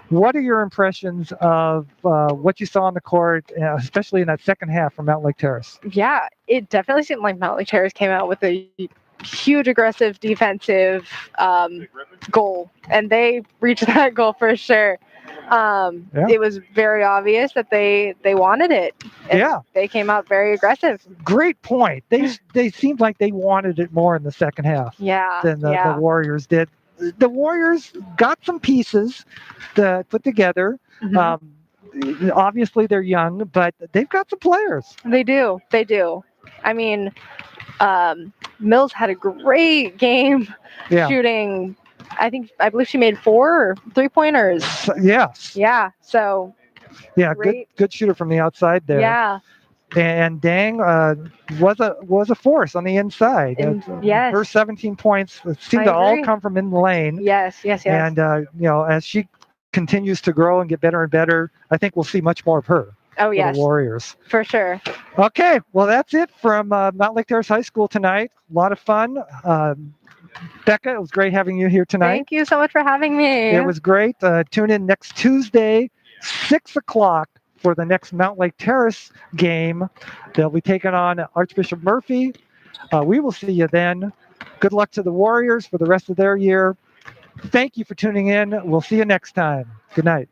What are your impressions of what you saw on the court, especially in that second half from Mountlake Terrace? Yeah, it definitely seemed like Mountlake Terrace came out with a huge aggressive defensive goal, and they reached that goal for sure. It was very obvious that they wanted it. And they came out very aggressive. Great point. They seemed like they wanted it more in the second half than the Warriors did. The Warriors got some pieces to put together. Obviously, they're young, but they've got some players. They do. I mean, Mills had a great game shooting. I believe she made 4 3-pointers. Yes. Yeah. So. Yeah, good shooter from the outside there. Yeah. And Dang was a force on the inside. Yes. Her 17 points seemed to all come from in the lane. Yes. And as she continues to grow and get better and better, I think we'll see much more of her. Oh, yes. For the Warriors. For sure. Okay, well, that's it from Mountlake Terrace High School tonight. A lot of fun. Becca, it was great having you here tonight. Thank you so much for having me. It was great. Tune in next Tuesday, 6 o'clock, for the next Mountlake Terrace game. They'll be taking on Archbishop Murphy. We will see you then. Good luck to the Warriors for the rest of their year. Thank you for tuning in. We'll see you next time. Good night.